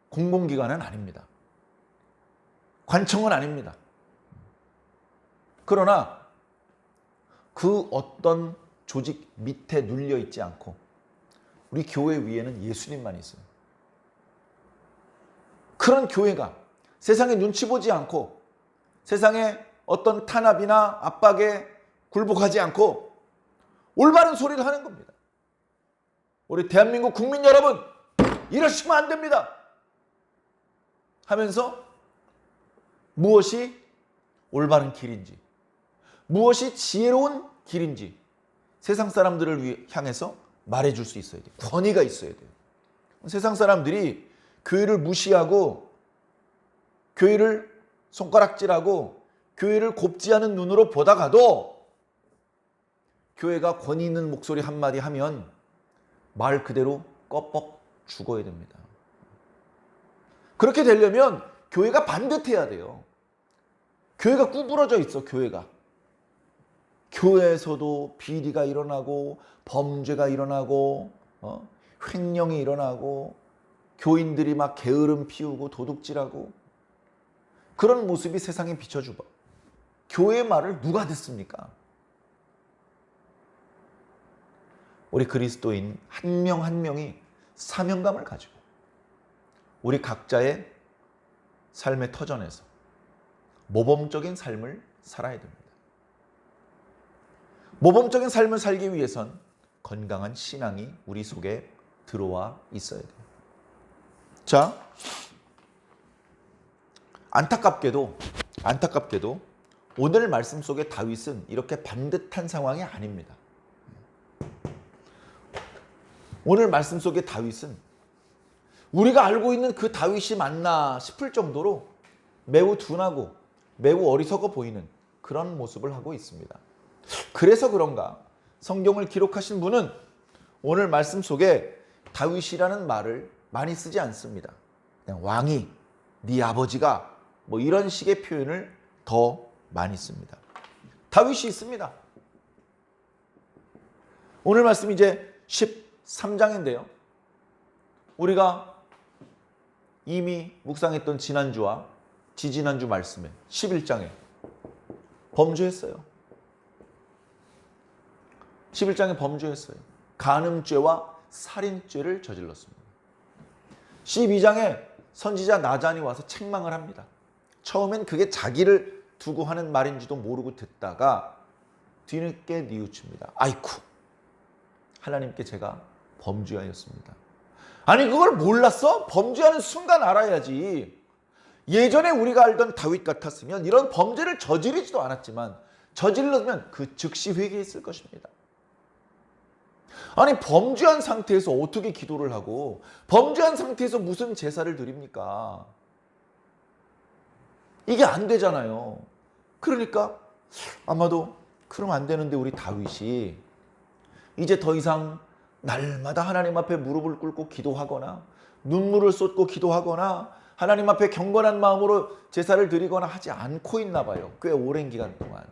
공공기관은 아닙니다. 관청은 아닙니다. 그러나 그 어떤 조직 밑에 눌려 있지 않고 우리 교회 위에는 예수님만 있어요. 그런 교회가 세상에 눈치 보지 않고 세상에 어떤 탄압이나 압박에 굴복하지 않고 올바른 소리를 하는 겁니다. 우리 대한민국 국민 여러분, 이러시면 안 됩니다 하면서 무엇이 올바른 길인지, 무엇이 지혜로운 길인지 세상 사람들을 향해서 말해줄 수 있어야 돼요. 권위가 있어야 돼요. 세상 사람들이 교회를 무시하고 교회를 손가락질하고 교회를 곱지 않은 눈으로 보다가도 교회가 권위 있는 목소리 한마디 하면 말 그대로 껍벅 죽어야 됩니다. 그렇게 되려면 교회가 반듯해야 돼요. 교회가 구부러져 있어. 교회에서도 비리가 일어나고 범죄가 일어나고 횡령이 일어나고 교인들이 막 게으름 피우고 도둑질하고 그런 모습이 세상에 비춰주고 교회의 말을 누가 듣습니까? 우리 그리스도인 한 명 한 명이 사명감을 가지고 우리 각자의 삶의 터전에서 모범적인 삶을 살아야 됩니다. 모범적인 삶을 살기 위해선 건강한 신앙이 우리 속에 들어와 있어야 돼요. 자, 안타깝게도 오늘 말씀 속의 다윗은 이렇게 반듯한 상황이 아닙니다. 오늘 말씀 속의 다윗은 우리가 알고 있는 그 다윗이 맞나 싶을 정도로 매우 둔하고 매우 어리석어 보이는 그런 모습을 하고 있습니다. 그래서 그런가 성경을 기록하신 분은 오늘 말씀 속에 다윗이라는 말을 많이 쓰지 않습니다. 그냥 왕이, 네 아버지가 뭐 이런 식의 표현을 더 많이 씁니다. 다윗이 있습니다. 오늘 말씀 이제 13장인데요. 우리가 이미 묵상했던 지난주와 지지난주 말씀에 11장에 범죄했어요. 11장에 범죄했어요. 간음죄와 살인죄를 저질렀습니다. 12장에 선지자 나단이 와서 책망을 합니다. 처음엔 그게 자기를 두고 하는 말인지도 모르고 듣다가 뒤늦게 뉘우칩니다. 아이쿠, 하나님께 제가 범죄하였습니다. 아니 그걸 몰랐어? 범죄하는 순간 알아야지. 예전에 우리가 알던 다윗 같았으면 이런 범죄를 저지르지도 않았지만 저질렀으면 그 즉시 회개했을 것입니다. 아니 범죄한 상태에서 어떻게 기도를 하고 범죄한 상태에서 무슨 제사를 드립니까? 이게 안 되잖아요. 그러니까 아마도 그러면 안 되는데 우리 다윗이 이제 더 이상 날마다 하나님 앞에 무릎을 꿇고 기도하거나 눈물을 쏟고 기도하거나 하나님 앞에 경건한 마음으로 제사를 드리거나 하지 않고 있나 봐요. 꽤 오랜 기간 동안.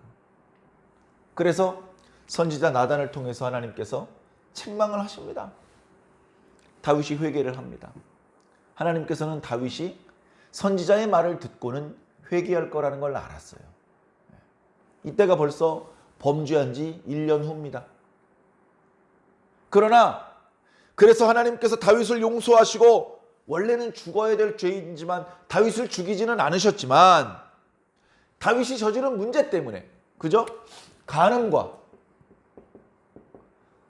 그래서 선지자 나단을 통해서 하나님께서 책망을 하십니다. 다윗이 회개를 합니다. 하나님께서는 다윗이 선지자의 말을 듣고는 회개할 거라는 걸 알았어요. 이때가 벌써 범죄한 지 1년 후입니다. 그러나 그래서 하나님께서 다윗을 용서하시고 원래는 죽어야 될 죄인이지만 다윗을 죽이지는 않으셨지만 다윗이 저지른 문제 때문에, 그죠? 간음과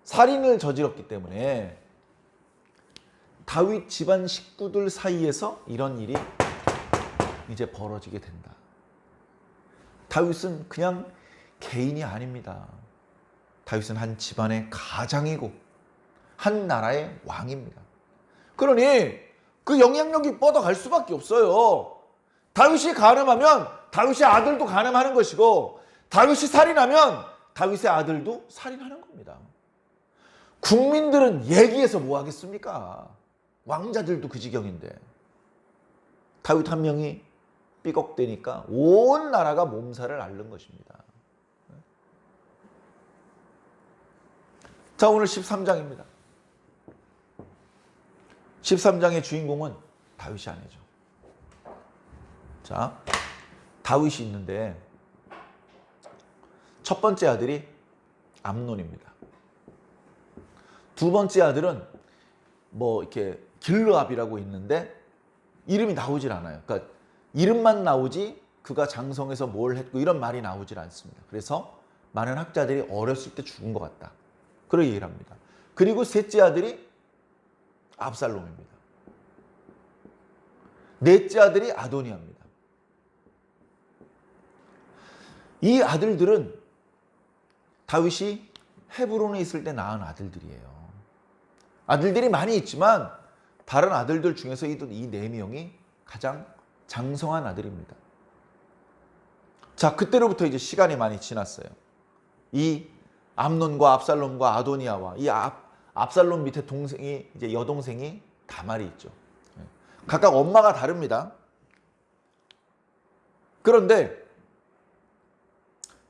살인을 저질렀기 때문에 다윗 집안 식구들 사이에서 이런 일이 이제 벌어지게 된다. 다윗은 그냥 개인이 아닙니다. 다윗은 한 집안의 가장이고 한 나라의 왕입니다. 그러니 그 영향력이 뻗어갈 수밖에 없어요. 다윗이 간음하면 다윗의 아들도 간음하는 것이고 다윗이 살인하면 다윗의 아들도 살인하는 겁니다. 국민들은 얘기해서 뭐 하겠습니까? 왕자들도 그 지경인데 다윗 한 명이 삐걱대니까 온 나라가 몸살을 앓는 것입니다. 자, 오늘 13장입니다. 13장의 주인공은 다윗이 아니죠. 자, 다윗이 있는데 첫 번째 아들이 암논입니다. 두 번째 아들은 뭐 이렇게 길르압이라고 있는데 이름이 나오질 않아요. 그러니까 이름만 나오지 그가 장성해서 뭘 했고 이런 말이 나오질 않습니다. 그래서 많은 학자들이 어렸을 때 죽은 것 같다. 그런 얘기를 합니다. 그리고 셋째 아들이 압살롬입니다. 넷째 아들이 아도니아입니다. 이 아들들은 다윗이 헤브론에 있을 때 낳은 아들들이에요. 아들들이 많이 있지만 다른 아들들 중에서 이 네 명이 가장 장성한 아들입니다. 자, 그때로부터 이제 시간이 많이 지났어요. 이 암논과 압살롬과 아도니아와 이 압살롬 밑에 동생이 이제 여동생이 다말이 있죠. 각각 엄마가 다릅니다. 그런데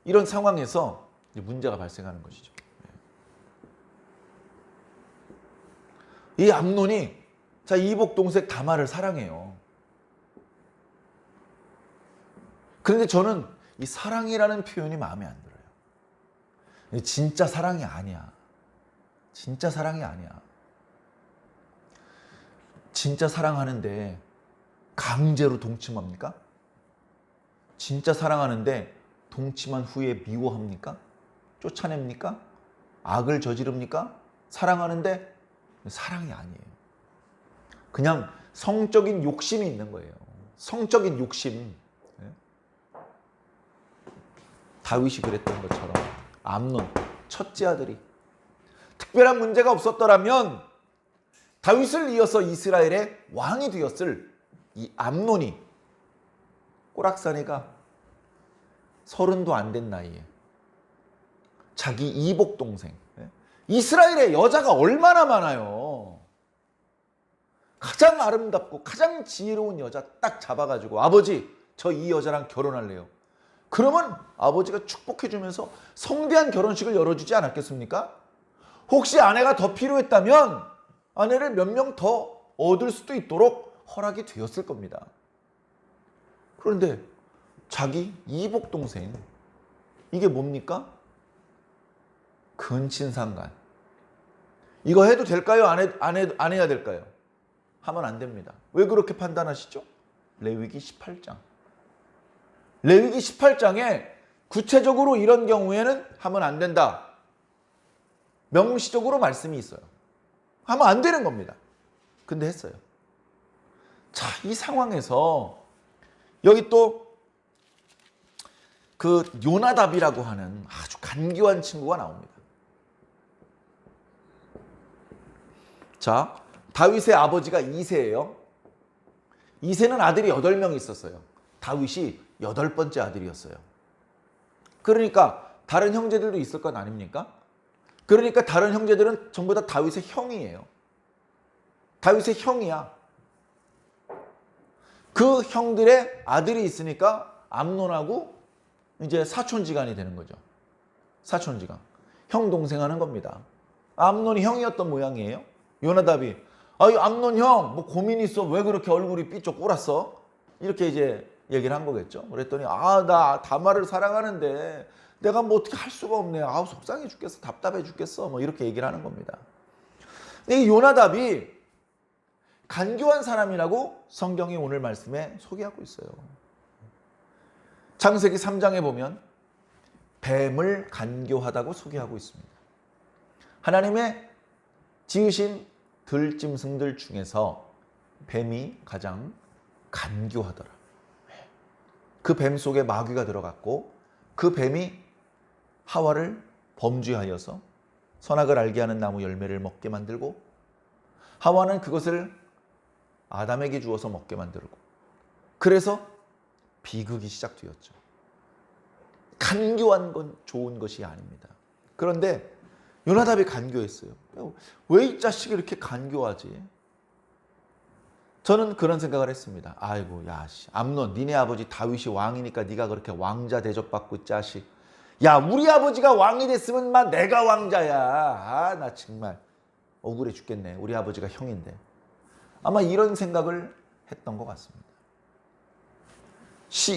이런 상황에서 이제 문제가 발생하는 것이죠. 이 암논이 자 이복 동생 다말을 사랑해요. 그런데 저는 이 사랑이라는 표현이 마음에 안 들어요. 진짜 사랑이 아니야. 진짜 사랑이 아니야. 진짜 사랑하는데 강제로 동침합니까? 진짜 사랑하는데 동침한 후에 미워합니까? 쫓아냅니까? 악을 저지릅니까? 사랑하는데 사랑이 아니에요. 그냥 성적인 욕심이 있는 거예요. 성적인 욕심. 다윗이 그랬던 것처럼 암논 첫째 아들이 특별한 문제가 없었더라면 다윗을 이어서 이스라엘의 왕이 되었을 이 암논이 꼬락사내가 30도 안 된 나이에 자기 이복 동생 이스라엘에 여자가 얼마나 많아요. 가장 아름답고 가장 지혜로운 여자 딱 잡아가지고 아버지 저 이 여자랑 결혼할래요. 그러면 아버지가 축복해주면서 성대한 결혼식을 열어주지 않았겠습니까? 혹시 아내가 더 필요했다면 아내를 몇 명 더 얻을 수도 있도록 허락이 되었을 겁니다. 그런데 자기 이복 동생 이게 뭡니까? 근친상간. 이거 해도 될까요? 안 해야 될까요? 하면 안 됩니다. 왜 그렇게 판단하시죠? 레위기 18장. 레위기 18장에 구체적으로 이런 경우에는 하면 안 된다. 명시적으로 말씀이 있어요. 하면 안 되는 겁니다. 근데 했어요. 자, 이 상황에서 여기 또 그 요나답이라고 하는 아주 간교한 친구가 나옵니다. 자, 다윗의 아버지가 이새예요. 이새는 아들이 8명 있었어요. 다윗이 8번째 아들이었어요. 그러니까 다른 형제들도 있을 것 아닙니까? 그러니까 다른 형제들은 전부 다 다윗의 형이에요. 다윗의 형이야. 그 형들의 아들이 있으니까 암논하고 이제 사촌지간이 되는 거죠. 사촌지간. 형 동생 하는 겁니다. 암논이 형이었던 모양이에요. 요나답이 아유 암논 형 뭐 고민 있어? 왜 그렇게 얼굴이 삐쩍 꼴았어? 이렇게 이제 얘기를 한 거겠죠. 그랬더니 아 나 다말을 사랑하는데 내가 뭐 어떻게 할 수가 없네. 아우 속상해 죽겠어. 답답해 죽겠어. 뭐 이렇게 얘기를 하는 겁니다. 근데 이 요나답이 간교한 사람이라고 성경이 오늘 말씀에 소개하고 있어요. 창세기 3장에 보면 뱀을 간교하다고 소개하고 있습니다. 하나님의 지으신 들짐승들 중에서 뱀이 가장 간교하더라. 그 뱀 속에 마귀가 들어갔고 그 뱀이 하와를 범죄하여서 선악을 알게 하는 나무 열매를 먹게 만들고 하와는 그것을 아담에게 주어서 먹게 만들고 그래서 비극이 시작되었죠. 간교한 건 좋은 것이 아닙니다. 그런데 요나답이 간교했어요. 왜 이 자식이 이렇게 간교하지? 저는 그런 생각을 했습니다. 아이고 야 암논 니네 아버지 다윗이 왕이니까 네가 그렇게 왕자 대접받고 자식. 야 우리 아버지가 왕이 됐으면 막 내가 왕자야. 아 나 정말 억울해 죽겠네. 우리 아버지가 형인데. 아마 이런 생각을 했던 것 같습니다.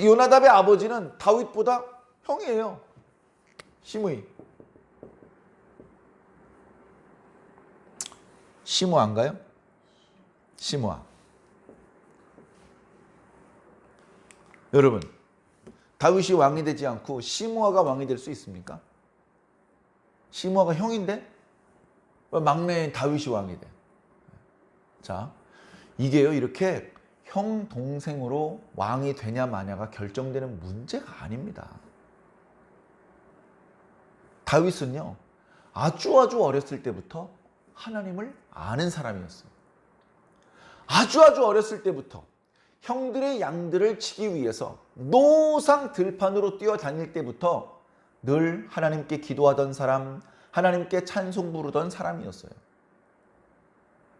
요나답의 아버지는 다윗보다 형이에요. 시므이. 시므아인가요? 시므아. 여러분, 다윗이 왕이 되지 않고 시므아가 왕이 될 수 있습니까? 시므아가 형인데 왜 막내인 다윗이 왕이 돼? 자, 이게요, 이렇게 형 동생으로 왕이 되냐 마냐가 결정되는 문제가 아닙니다. 다윗은요, 아주 어렸을 때부터 하나님을 아는 사람이었어요. 아주 어렸을 때부터 형들의 양들을 치기 위해서 노상 들판으로 뛰어다닐 때부터 늘 하나님께 기도하던 사람, 하나님께 찬송 부르던 사람이었어요.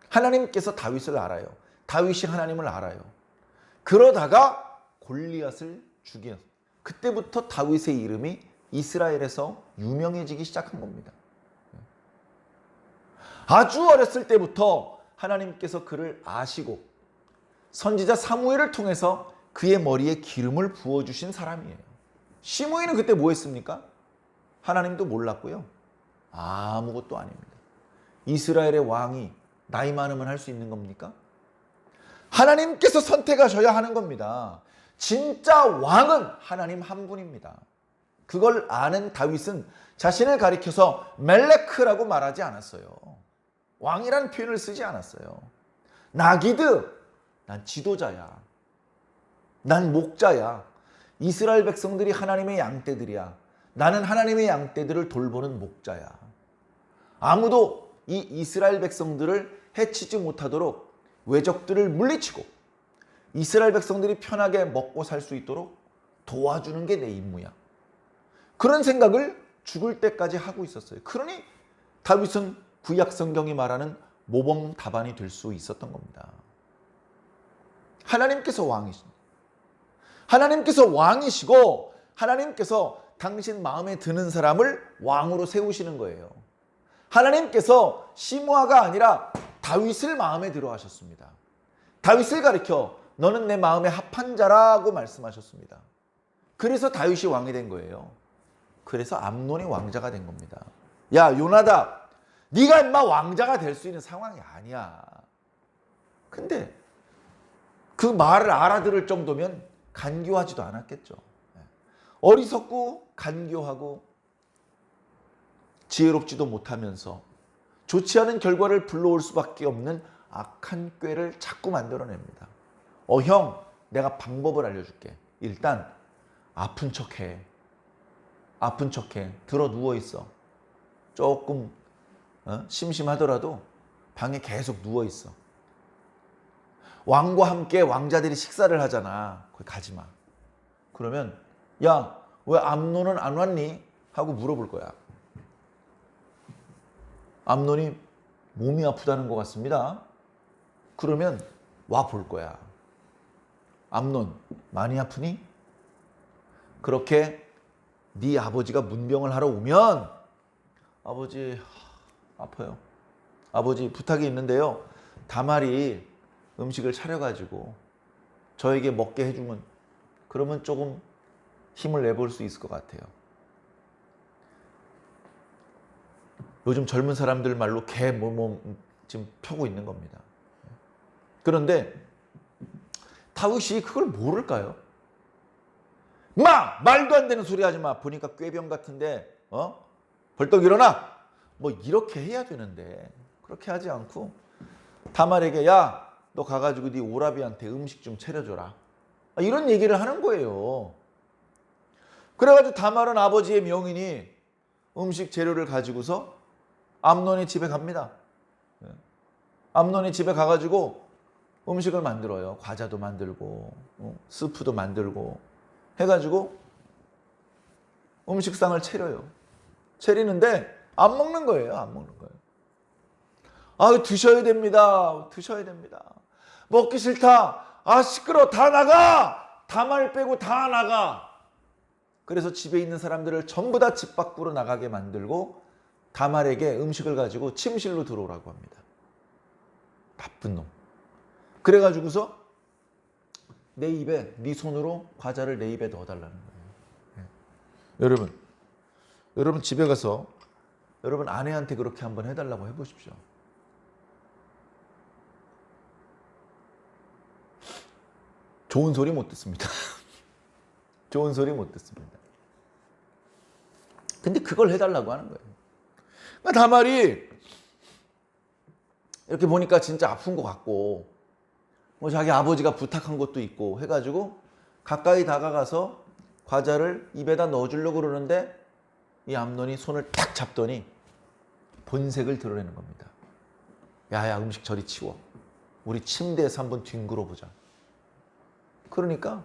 하나님께서 다윗을 알아요. 다윗이 하나님을 알아요. 그러다가 골리앗을 죽였어요. 그때부터 다윗의 이름이 이스라엘에서 유명해지기 시작한 겁니다. 아주 어렸을 때부터 하나님께서 그를 아시고 선지자 사무엘을 통해서 그의 머리에 기름을 부어주신 사람이에요. 시므이는 그때 뭐 했습니까? 하나님도 몰랐고요. 아무것도 아닙니다. 이스라엘의 왕이 나이 많으면 할 수 있는 겁니까? 하나님께서 선택하셔야 하는 겁니다. 진짜 왕은 하나님 한 분입니다. 그걸 아는 다윗은 자신을 가리켜서 멜레크라고 말하지 않았어요. 왕이라는 표현을 쓰지 않았어요. 나기드, 난 지도자야. 난 목자야. 이스라엘 백성들이 하나님의 양떼들이야. 나는 하나님의 양떼들을 돌보는 목자야. 아무도 이 이스라엘 백성들을 해치지 못하도록 외적들을 물리치고 이스라엘 백성들이 편하게 먹고 살 수 있도록 도와주는 게 내 임무야. 그런 생각을 죽을 때까지 하고 있었어요. 그러니 다윗은 구약 성경이 말하는 모범 답안이 될 수 있었던 겁니다. 하나님께서 왕이십니다. 하나님께서 왕이시고 하나님께서 당신 마음에 드는 사람을 왕으로 세우시는 거예요. 하나님께서 시므아가 아니라 다윗을 마음에 들어 하셨습니다. 다윗을 가리켜 너는 내 마음에 합한 자라고 말씀하셨습니다. 그래서 다윗이 왕이 된 거예요. 그래서 암논이 왕자가 된 겁니다. 야, 요나답, 네가 인마 왕자가 될 수 있는 상황이 아니야. 근데 그 말을 알아들을 정도면 간교하지도 않았겠죠. 어리석고 간교하고 지혜롭지도 못하면서 좋지 않은 결과를 불러올 수밖에 없는 악한 꾀를 자꾸 만들어냅니다. 형, 내가 방법을 알려줄게. 일단 아픈 척해. 아픈 척해. 들어 누워있어. 조금 심심하더라도 방에 계속 누워있어. 왕과 함께 왕자들이 식사를 하잖아. 거기 가지 마. 그러면 야, 왜 암논은 안 왔니? 하고 물어볼 거야. 암논이 몸이 아프다는 것 같습니다. 그러면 와 볼 거야. 암논, 많이 아프니? 그렇게 네 아버지가 문병을 하러 오면 아버지 아파요. 아버지 부탁이 있는데요. 다말이 음식을 차려가지고 저에게 먹게 해주면 그러면 조금 힘을 내볼 수 있을 것 같아요. 요즘 젊은 사람들 말로 개 지금 펴고 있는 겁니다. 그런데 다윗이 그걸 모를까요? 말도 안 되는 소리 하지 마. 보니까 꾀병 같은데 벌떡 일어나. 뭐 이렇게 해야 되는데 그렇게 하지 않고 다말에게 야, 너 가가지고 네 오라비한테 음식 좀 차려줘라. 이런 얘기를 하는 거예요. 그래가지고 다말은 아버지의 명인이 음식 재료를 가지고서 암논의 집에 갑니다. 암논의 집에 가가지고 음식을 만들어요. 과자도 만들고 스프도 만들고 해가지고 음식상을 차려요. 차리는데 안 먹는 거예요. 안 먹는 거예요. 드셔야 됩니다. 드셔야 됩니다. 먹기 싫다. 시끄러. 다 나가. 다말 빼고 다 나가. 그래서 집에 있는 사람들을 전부 다 집 밖으로 나가게 만들고 다말에게 음식을 가지고 침실로 들어오라고 합니다. 나쁜 놈. 그래가지고서 내 입에 네 손으로 과자를 내 입에 넣어달라는 거예요. 여러분 집에 가서 여러분 아내한테 그렇게 한번 해달라고 해보십시오. 좋은 소리 못 듣습니다. 좋은 소리 못 듣습니다. 근데 그걸 해달라고 하는 거예요. 그러니까 다말이 이렇게 보니까 진짜 아픈 것 같고 뭐 자기 아버지가 부탁한 것도 있고 해가지고 가까이 다가가서 과자를 입에다 넣어주려고 그러는데 이 암논이 손을 탁 잡더니 본색을 드러내는 겁니다. 야야, 음식 저리 치워. 우리 침대에서 한번 뒹굴어 보자. 그러니까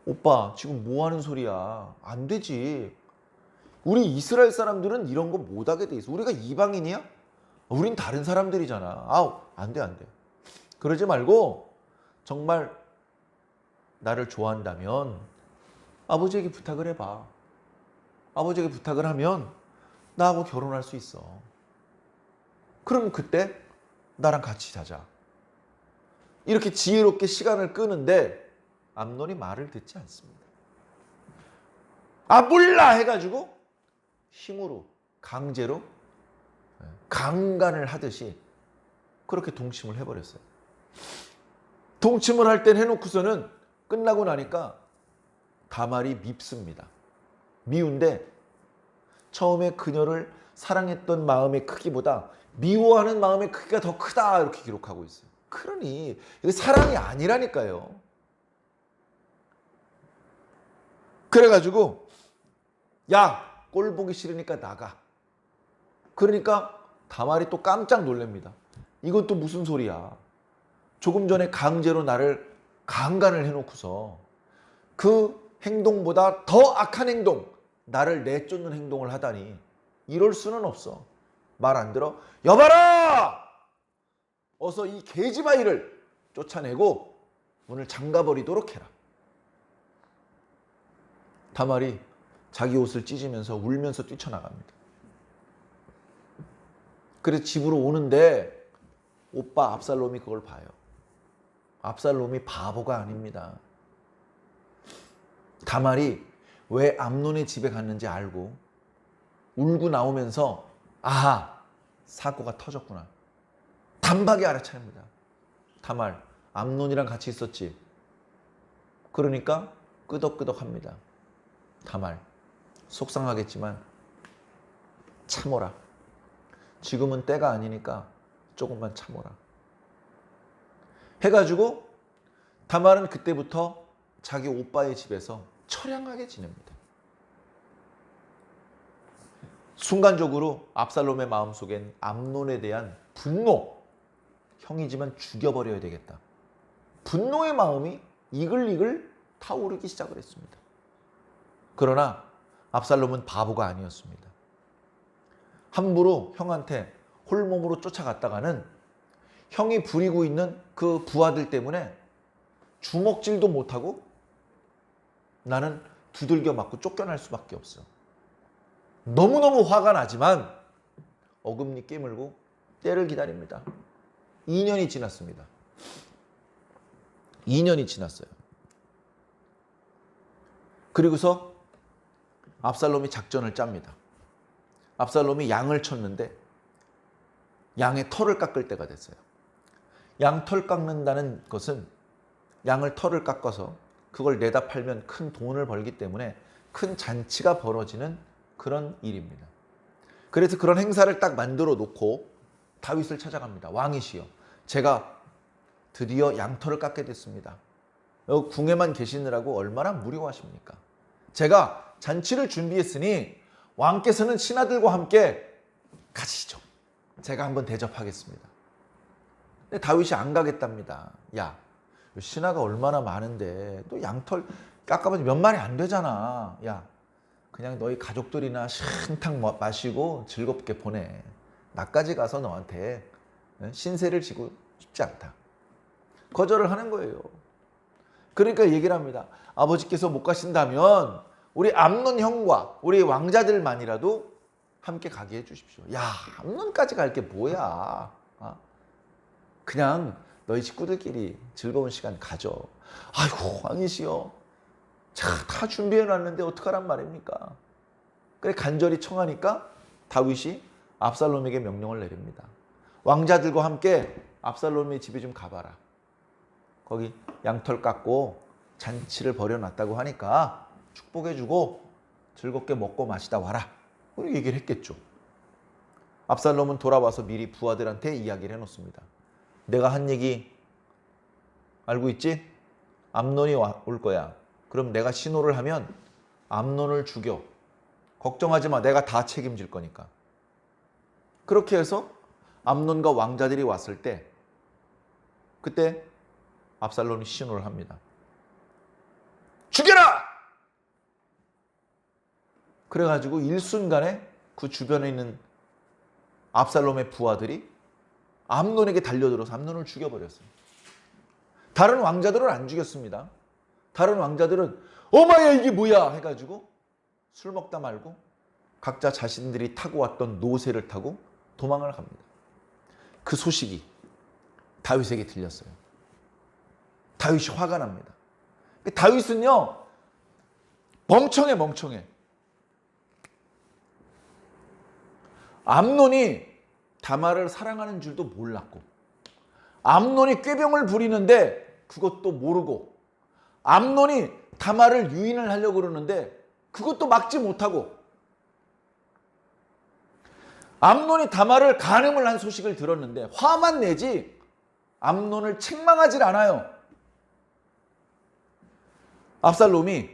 오빠 지금 뭐 하는 소리야. 안 되지. 우리 이스라엘 사람들은 이런 거 못하게 돼 있어. 우리가 이방인이야? 우린 다른 사람들이잖아. 아우, 안 돼, 안 돼. 그러지 말고 정말 나를 좋아한다면 아버지에게 부탁을 해봐. 아버지에게 부탁을 하면 나하고 결혼할 수 있어. 그럼 그때 나랑 같이 자자. 이렇게 지혜롭게 시간을 끄는데 암논이 말을 듣지 않습니다. 아, 몰라 해가지고 힘으로 강제로 강간을 하듯이 그렇게 동침을 해버렸어요. 동침을 할 땐 해놓고서는 끝나고 나니까 다말이 밉습니다. 미운데 처음에 그녀를 사랑했던 마음의 크기보다 미워하는 마음의 크기가 더 크다 이렇게 기록하고 있어요. 그러니 이게 사랑이 아니라니까요. 그래가지고 야, 꼴 보기 싫으니까 나가. 그러니까 다말이 또 깜짝 놀랍니다. 이건 또 무슨 소리야. 조금 전에 강제로 나를 강간을 해놓고서 그 행동보다 더 악한 행동, 나를 내쫓는 행동을 하다니 이럴 수는 없어. 말 안 들어? 여봐라! 어서 이 계집아이를 쫓아내고 문을 잠가버리도록 해라. 다말이 자기 옷을 찢으면서 울면서 뛰쳐나갑니다. 그래서 집으로 오는데 오빠 압살롬이 그걸 봐요. 압살롬이 바보가 아닙니다. 다말이 왜 암논의 집에 갔는지 알고 울고 나오면서 아하, 사고가 터졌구나. 단박에 알아차립니다. 다말, 암논이랑 같이 있었지. 그러니까 끄덕끄덕합니다. 다말, 속상하겠지만 참어라. 지금은 때가 아니니까 조금만 참어라. 해가지고 다말은 그때부터 자기 오빠의 집에서 처량하게 지냅니다. 순간적으로 압살롬의 마음속엔 암논에 대한 분노, 형이지만 죽여버려야 되겠다. 분노의 마음이 이글이글 타오르기 시작을 했습니다. 그러나 압살롬은 바보가 아니었습니다. 함부로 형한테 홀몸으로 쫓아갔다가는 형이 부리고 있는 그 부하들 때문에 주먹질도 못하고 나는 두들겨 맞고 쫓겨날 수밖에 없어. 너무너무 화가 나지만 어금니 깨물고 때를 기다립니다. 2년이 지났습니다. 2년이 지났어요. 그리고서 압살롬이 작전을 짭니다. 압살롬이 양을 쳤는데 양의 털을 깎을 때가 됐어요. 양 털 깎는다는 것은 양을 털을 깎아서 그걸 내다 팔면 큰 돈을 벌기 때문에 큰 잔치가 벌어지는 그런 일입니다. 그래서 그런 행사를 딱 만들어 놓고 다윗을 찾아갑니다. 왕이시여, 제가 드디어 양털을 깎게 됐습니다. 궁에만 계시느라고 얼마나 무료하십니까? 제가 잔치를 준비했으니 왕께서는 신하들과 함께 가시죠. 제가 한번 대접하겠습니다. 근데 다윗이 안 가겠답니다. 야, 신하가 얼마나 많은데 또 양털 깎아봐도 몇 마리 안 되잖아. 야, 그냥 너희 가족들이나 신탕 마시고 즐겁게 보내. 나까지 가서 너한테 신세를 지고 싶지 않다. 거절을 하는 거예요. 그러니까 얘기를 합니다. 아버지께서 못 가신다면 우리 암논 형과 우리 왕자들만이라도 함께 가게 해주십시오. 야, 암논까지 갈 게 뭐야. 그냥 너희 식구들끼리 즐거운 시간 가져. 아이고, 왕이시여. 자, 다 준비해놨는데 어떡하란 말입니까? 그래 간절히 청하니까 다윗이 압살롬에게 명령을 내립니다. 왕자들과 함께 압살롬의 집에 좀 가봐라. 거기 양털 깎고 잔치를 벌여놨다고 하니까 축복해주고 즐겁게 먹고 마시다 와라. 그렇게 얘기를 했겠죠. 압살롬은 돌아와서 미리 부하들한테 이야기를 해놓습니다. 내가 한 얘기 알고 있지? 암논이 올 거야. 그럼 내가 신호를 하면 암논을 죽여. 걱정하지 마. 내가 다 책임질 거니까. 그렇게 해서 암논과 왕자들이 왔을 때 그때 압살롬이 신호를 합니다. 죽여라! 그래가지고 일순간에 그 주변에 있는 압살롬의 부하들이 암논에게 달려들어서 암논을 죽여버렸어요. 다른 왕자들은 안 죽였습니다. 다른 왕자들은 어마야 이게 뭐야 해가지고 술 먹다 말고 각자 자신들이 타고 왔던 노새를 타고 도망을 갑니다. 그 소식이 다윗에게 들렸어요. 다윗이 화가 납니다. 다윗은요 멍청해. 암논이 다말을 사랑하는 줄도 몰랐고 암논이 꾀병을 부리는데 그것도 모르고 암논이 다말을 유인을 하려고 그러는데 그것도 막지 못하고 암논이 다말을 간음을 한 소식을 들었는데 화만 내지 암논을 책망하질 않아요. 압살롬이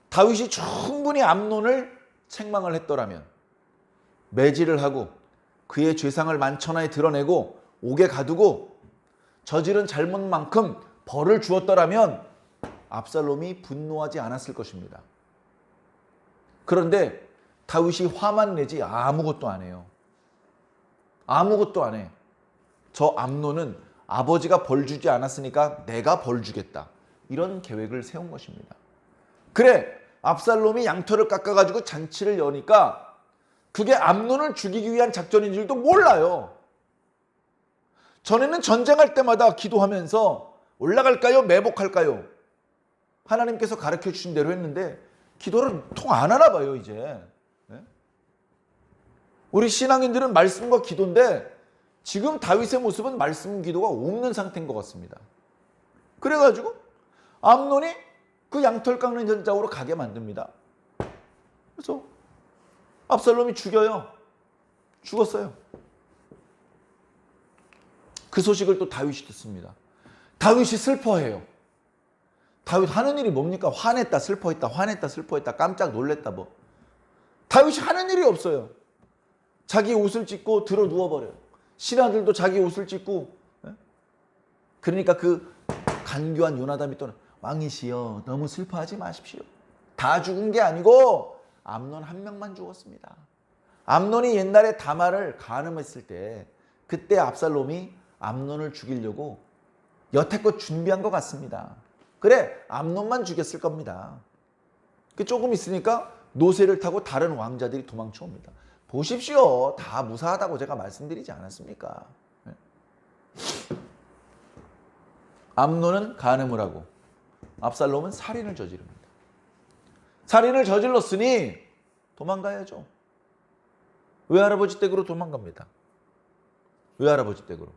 다윗이 충분히 암논을 책망을 했더라면 매질을 하고 그의 죄상을 만천하에 드러내고 옥에 가두고 저지른 잘못만큼 벌을 주었더라면 압살롬이 분노하지 않았을 것입니다. 그런데 다윗이 화만 내지 아무것도 안 해요. 아무것도 안 해. 저 암논은 아버지가 벌 주지 않았으니까 내가 벌 주겠다. 이런 계획을 세운 것입니다. 그래, 압살롬이 양털을 깎아가지고 잔치를 여니까 그게 암논을 죽이기 위한 작전인 줄도 몰라요. 전에는 전쟁할 때마다 기도하면서 올라갈까요? 매복할까요? 하나님께서 가르쳐 주신 대로 했는데 기도를 통 안 하나 봐요 이제. 우리 신앙인들은 말씀과 기도인데 지금 다윗의 모습은 말씀 기도가 없는 상태인 것 같습니다. 그래가지고 암논이 그 양털 깎는 현장으로 가게 만듭니다. 그래서 압살롬이 죽어요. 그 소식을 또 다윗이 듣습니다. 다윗이 슬퍼해요. 다윗 하는 일이 뭡니까? 화냈다, 슬퍼했다, 깜짝 놀랬다 뭐. 다윗이 하는 일이 없어요. 자기 옷을 찢고 들어 누워버려요. 신하들도 자기 옷을 찢고. 그러니까 그 간교한 요나단이 또 왕이시여 너무 슬퍼하지 마십시오. 다 죽은 게 아니고 암논 한 명만 죽었습니다. 암논이 옛날에 다말을 간음했을 때 그때 압살롬이 암논을 죽이려고 여태껏 준비한 것 같습니다. 그래, 암논만 죽였을 겁니다. 조금 있으니까 노새를 타고 다른 왕자들이 도망쳐 옵니다. 보십시오. 다 무사하다고 제가 말씀드리지 않았습니까? 암논은 간음을 하고 압살롬은 살인을 저지릅니다. 살인을 저질렀으니 도망가야죠. 외할아버지 댁으로 도망갑니다. 외할아버지 댁으로.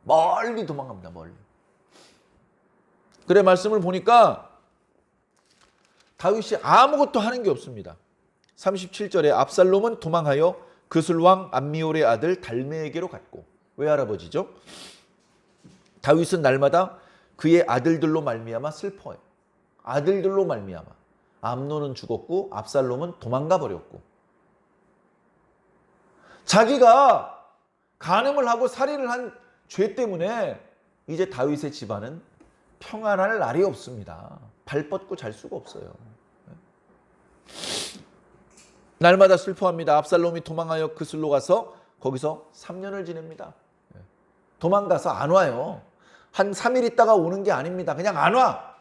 멀리 도망갑니다. 멀리. 그래 말씀을 보니까 다윗이 아무것도 하는 게 없습니다. 37절에 압살롬은 도망하여 그술왕 암미올의 아들 달메에게로 갔고 외할아버지죠. 다윗은 날마다 그의 아들들로 말미암아 슬퍼해요. 아들들로 말미암아. 암논은 죽었고 압살롬은 도망가 버렸고 자기가 간음을 하고 살인을 한 죄 때문에 이제 다윗의 집안은 평안할 날이 없습니다. 발 뻗고 잘 수가 없어요. 날마다 슬퍼합니다. 압살롬이 도망하여 그술로 가서 거기서 3년을 지냅니다. 도망가서 안 와요. 한 3일 있다가 오는 게 아닙니다. 그냥 안 와.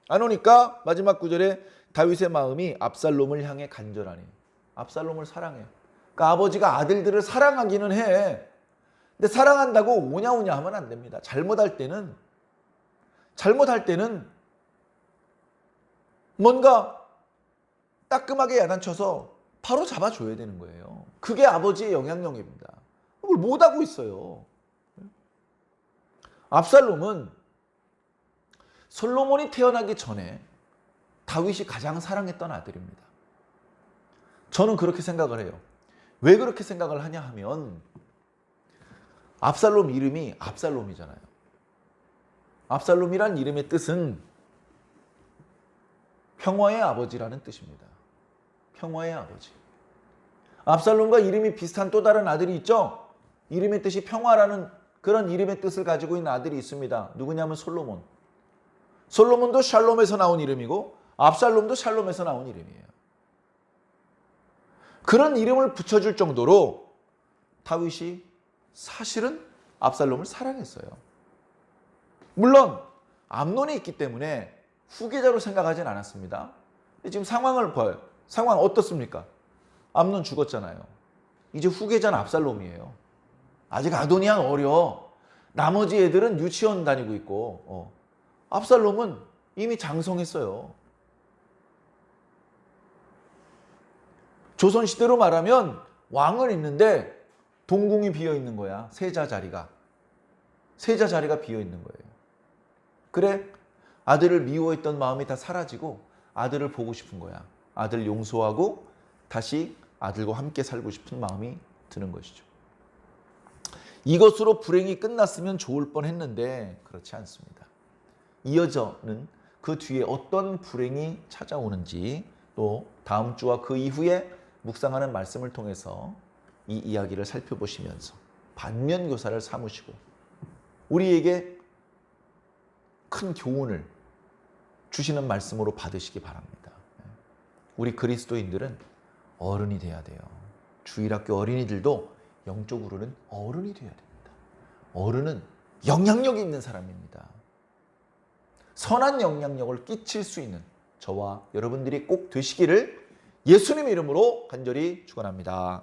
안 오니까 마지막 구절에 다윗의 마음이 압살롬을 향해 간절하니. 압살롬을 사랑해요. 그러니까 아버지가 아들들을 사랑하기는 해. 근데 사랑한다고 오냐오냐 하면 안 됩니다. 잘못할 때는 뭔가 따끔하게 야단쳐서 바로 잡아줘야 되는 거예요. 그게 아버지의 영향력입니다. 그걸 못하고 있어요. 압살롬은 솔로몬이 태어나기 전에 다윗이 가장 사랑했던 아들입니다. 저는 그렇게 생각을 해요. 왜 그렇게 생각을 하냐 하면 압살롬 이름이 압살롬이잖아요. 압살롬이란 이름의 뜻은 평화의 아버지라는 뜻입니다. 평화의 아버지. 압살롬과 이름이 비슷한 또 다른 아들이 있죠. 이름의 뜻이 평화라는 그런 이름의 뜻을 가지고 있는 아들이 있습니다. 누구냐면 솔로몬. 솔로몬도 샬롬에서 나온 이름이고 압살롬도 샬롬에서 나온 이름이에요. 그런 이름을 붙여줄 정도로 다윗이 사실은 압살롬을 사랑했어요. 물론 암논이 있기 때문에 후계자로 생각하진 않았습니다. 지금 상황을 봐요. 상황 어떻습니까? 암논 죽었잖아요. 이제 후계자는 압살롬이에요. 아직 아도니아는 어려. 나머지 애들은 유치원 다니고 있고 압살롬은 이미 장성했어요. 조선시대로 말하면 왕은 있는데 동궁이 비어있는 거야. 세자 자리가 비어있는 거예요. 그래 아들을 미워했던 마음이 다 사라지고 아들을 보고 싶은 거야. 아들 용서하고 다시 아들과 함께 살고 싶은 마음이 드는 것이죠. 이것으로 불행이 끝났으면 좋을 뻔했는데 그렇지 않습니다. 이어져는 그 뒤에 어떤 불행이 찾아오는지 또 다음 주와 그 이후에 묵상하는 말씀을 통해서 이 이야기를 살펴보시면서 반면교사를 삼으시고 우리에게 큰 교훈을 주시는 말씀으로 받으시기 바랍니다. 우리 그리스도인들은 어른이 돼야 돼요. 주일학교 어린이들도 영적으로는 어른이 돼야 됩니다. 어른은 영향력이 있는 사람입니다. 선한 영향력을 끼칠 수 있는 저와 여러분들이 꼭 되시기를 예수님의 이름으로 간절히 축원합니다.